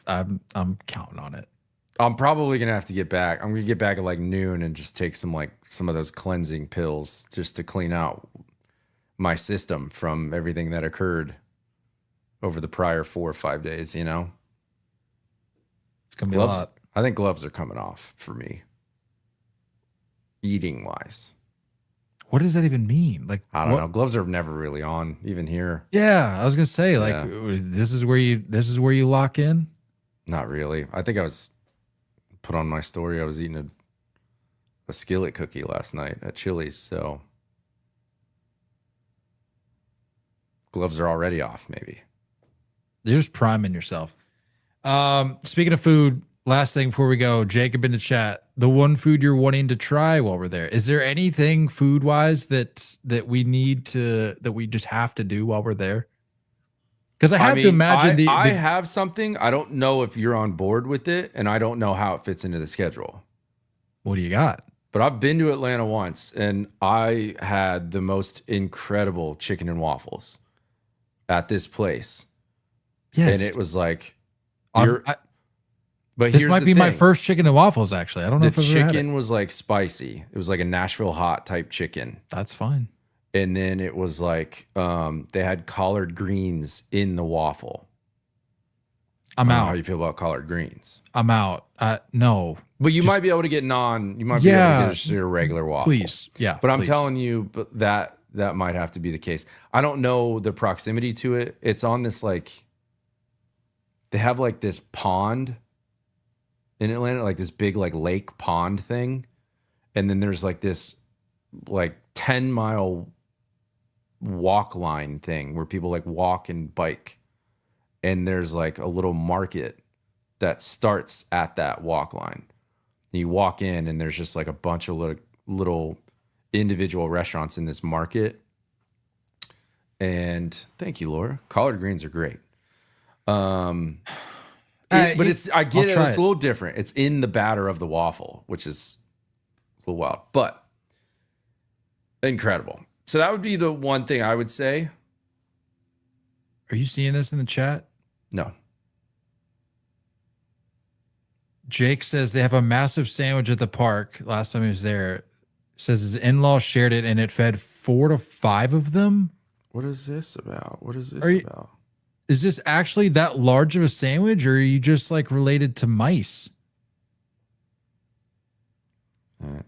I'm counting on it. I'm probably gonna have to get back. I'm gonna get back at like noon and just take some of those cleansing pills just to clean out my system from everything that occurred over the prior 4 or 5 days. It's gonna be gloves, a lot. I think gloves are coming off for me. Eating wise. What does that even mean? Like, I don't know. Gloves are never really on, even here. Yeah, I was gonna say, this is where you lock in. Not really. I think I was put on my story. I was eating a skillet cookie last night at Chili's, so gloves are already off. Maybe you're just priming yourself. Speaking of food, last thing before we go, Jacob in the chat. The one food you're wanting to try while we're there. Is there anything food wise that we just have to do while we're there? Because I have to imagine I have something. I don't know if you're on board with it, and I don't know how it fits into the schedule. What do you got? But I've been to Atlanta once, and I had the most incredible chicken and waffles. at this place. Yes. And it was like, but this might be my first chicken and waffles, actually. I don't know if the I've ever had chicken it. was like spicy. It was like a Nashville hot type chicken. That's fine. And then it was like they had collard greens in the waffle. I'm out. How you feel about collard greens? I'm out. No. But you might be able to get You might be able to get just a regular waffle. Please. Yeah. But I'm telling you that might have to be the case. I don't know the proximity to it. It's on this like, they have like this pond in Atlanta, like this big like lake pond thing. And then there's like this like 10-mile walk line thing where people like walk and bike. And there's like a little market that starts at that walk line. And you walk in and there's just like a bunch of little individual restaurants in this market. And thank you, Laura. Collard greens are great. But it's I get it. It's a little different. It's in the batter of the waffle, which is a little wild, but incredible. So that would be the one thing I would say. Are you seeing this in the chat? No. Jake says they have a massive sandwich at the park. Last time he was there, says his in-law shared it and it fed 4 to 5 of them. What is this about? What is this about? Is this actually that large of a sandwich, or are you just like related to mice?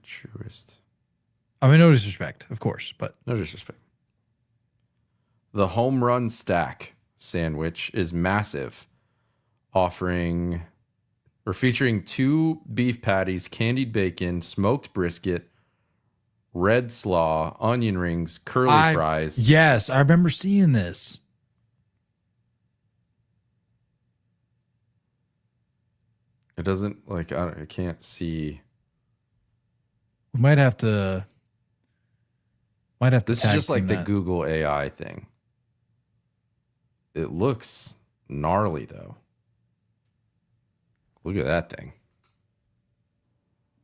Truest. I mean, no disrespect, of course, but no disrespect. The home run stack sandwich is massive, featuring 2 beef patties, candied bacon, smoked brisket, red slaw, onion rings, curly fries. Yes, I remember seeing this. It doesn't like I can't see. We might have to. This is just like the Google AI thing. It looks gnarly though. Look at that thing.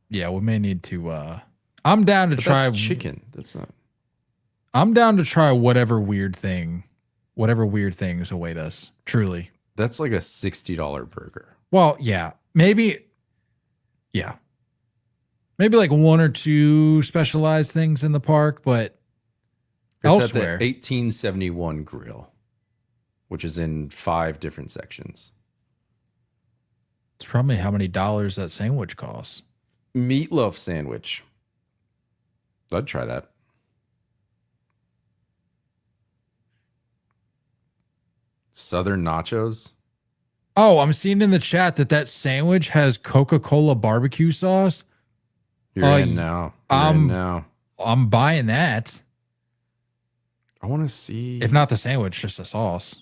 Yeah, we may need to. I'm down to try chicken. That's not. I'm down to try whatever weird things await us. Truly, that's like a $60 burger. Well, yeah, maybe. Yeah, maybe like 1 or 2 specialized things in the park, but it's elsewhere. At the 1871 grill, which is in 5 different sections. It's probably how many dollars that sandwich costs. Meatloaf sandwich. I'd try that. Southern nachos. Oh, I'm seeing in the chat that sandwich has Coca-Cola barbecue sauce. You're in now. I'm buying that. I want to see. If not the sandwich, just the sauce.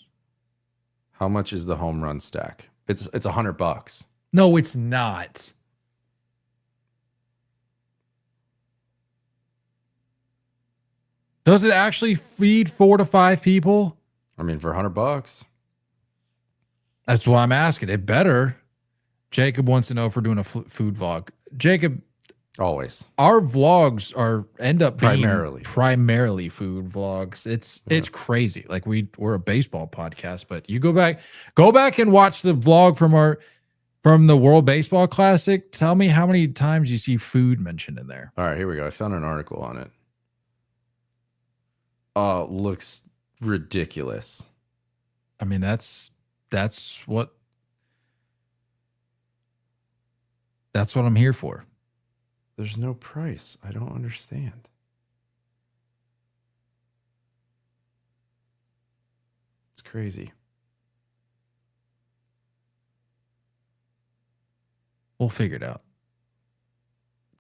How much is the home run stack? It's $100. No, it's not. Does it actually feed 4 to 5 people? I mean, for $100. That's what I'm asking. It better. Jacob wants to know if we're doing a food vlog. Jacob, always. Our vlogs end up being primarily food vlogs. It's crazy. Like we're a baseball podcast, but you go back and watch the vlog from the World Baseball Classic. Tell me how many times you see food mentioned in there. All right, here we go. I found an article on it. Oh, looks ridiculous. I mean, that's what I'm here for. There's no price. I don't understand. It's crazy. We'll figure it out.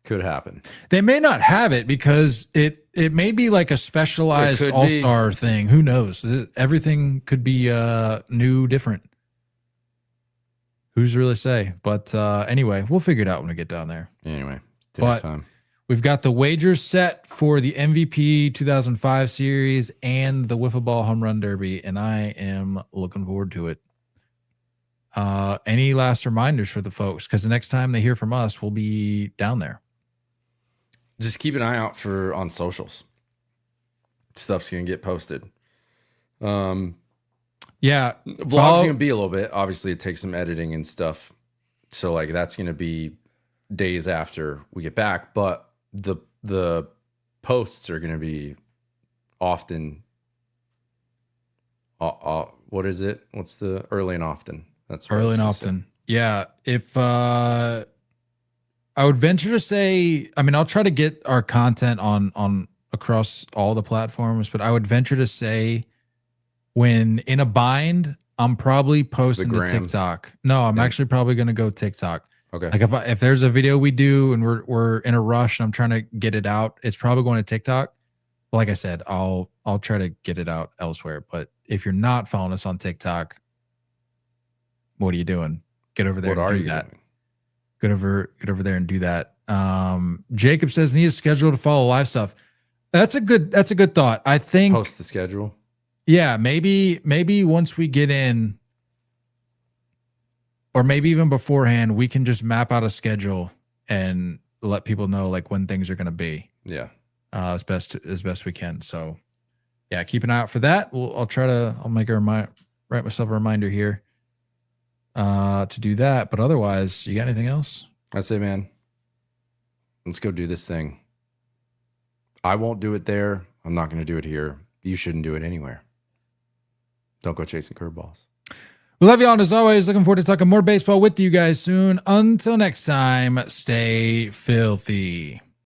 Could happen. They may not have it because it may be like a specialized all-star thing. Who knows? Everything could be new, different. Who's to really say? But anyway, we'll figure it out when we get down there. Anyway, time. We've got the wagers set for the MVP 2005 series and the Wiffle Ball Home Run Derby, and I am looking forward to it. Any last reminders for the folks? Because the next time they hear from us, we'll be down there. Just keep an eye out on socials. Stuff's gonna get posted. Yeah. Vlog's gonna be a little bit. Obviously, it takes some editing and stuff. So like that's gonna be days after we get back, but the posts are gonna be often. What is it? What's the early and often? That's what early and often. Yeah. If I would venture to say, I mean, I'll try to get our content on across all the platforms, but I would venture to say when in a bind, I'm probably posting to TikTok. No, I'm actually probably going to go TikTok. Okay. Like if there's a video we do and we're in a rush and I'm trying to get it out, it's probably going to TikTok. But like I said, I'll try to get it out elsewhere. But if you're not following us on TikTok, what are you doing? Get over there and do that. Get over there and do that. Jacob says need a schedule to follow live stuff. That's a good thought. I think post the schedule. Yeah, maybe once we get in, or maybe even beforehand, we can just map out a schedule and let people know like when things are going to be. Yeah, as best we can. So, yeah, keep an eye out for that. I'll make write myself a reminder here to do that. But otherwise, you got anything else? I say, man, let's go do this thing. I won't do it there. I'm not going to do it here. You shouldn't do it anywhere. Don't go chasing curveballs. We love you all, and as always, looking forward to talking more baseball with you guys soon. Until next time, stay filthy.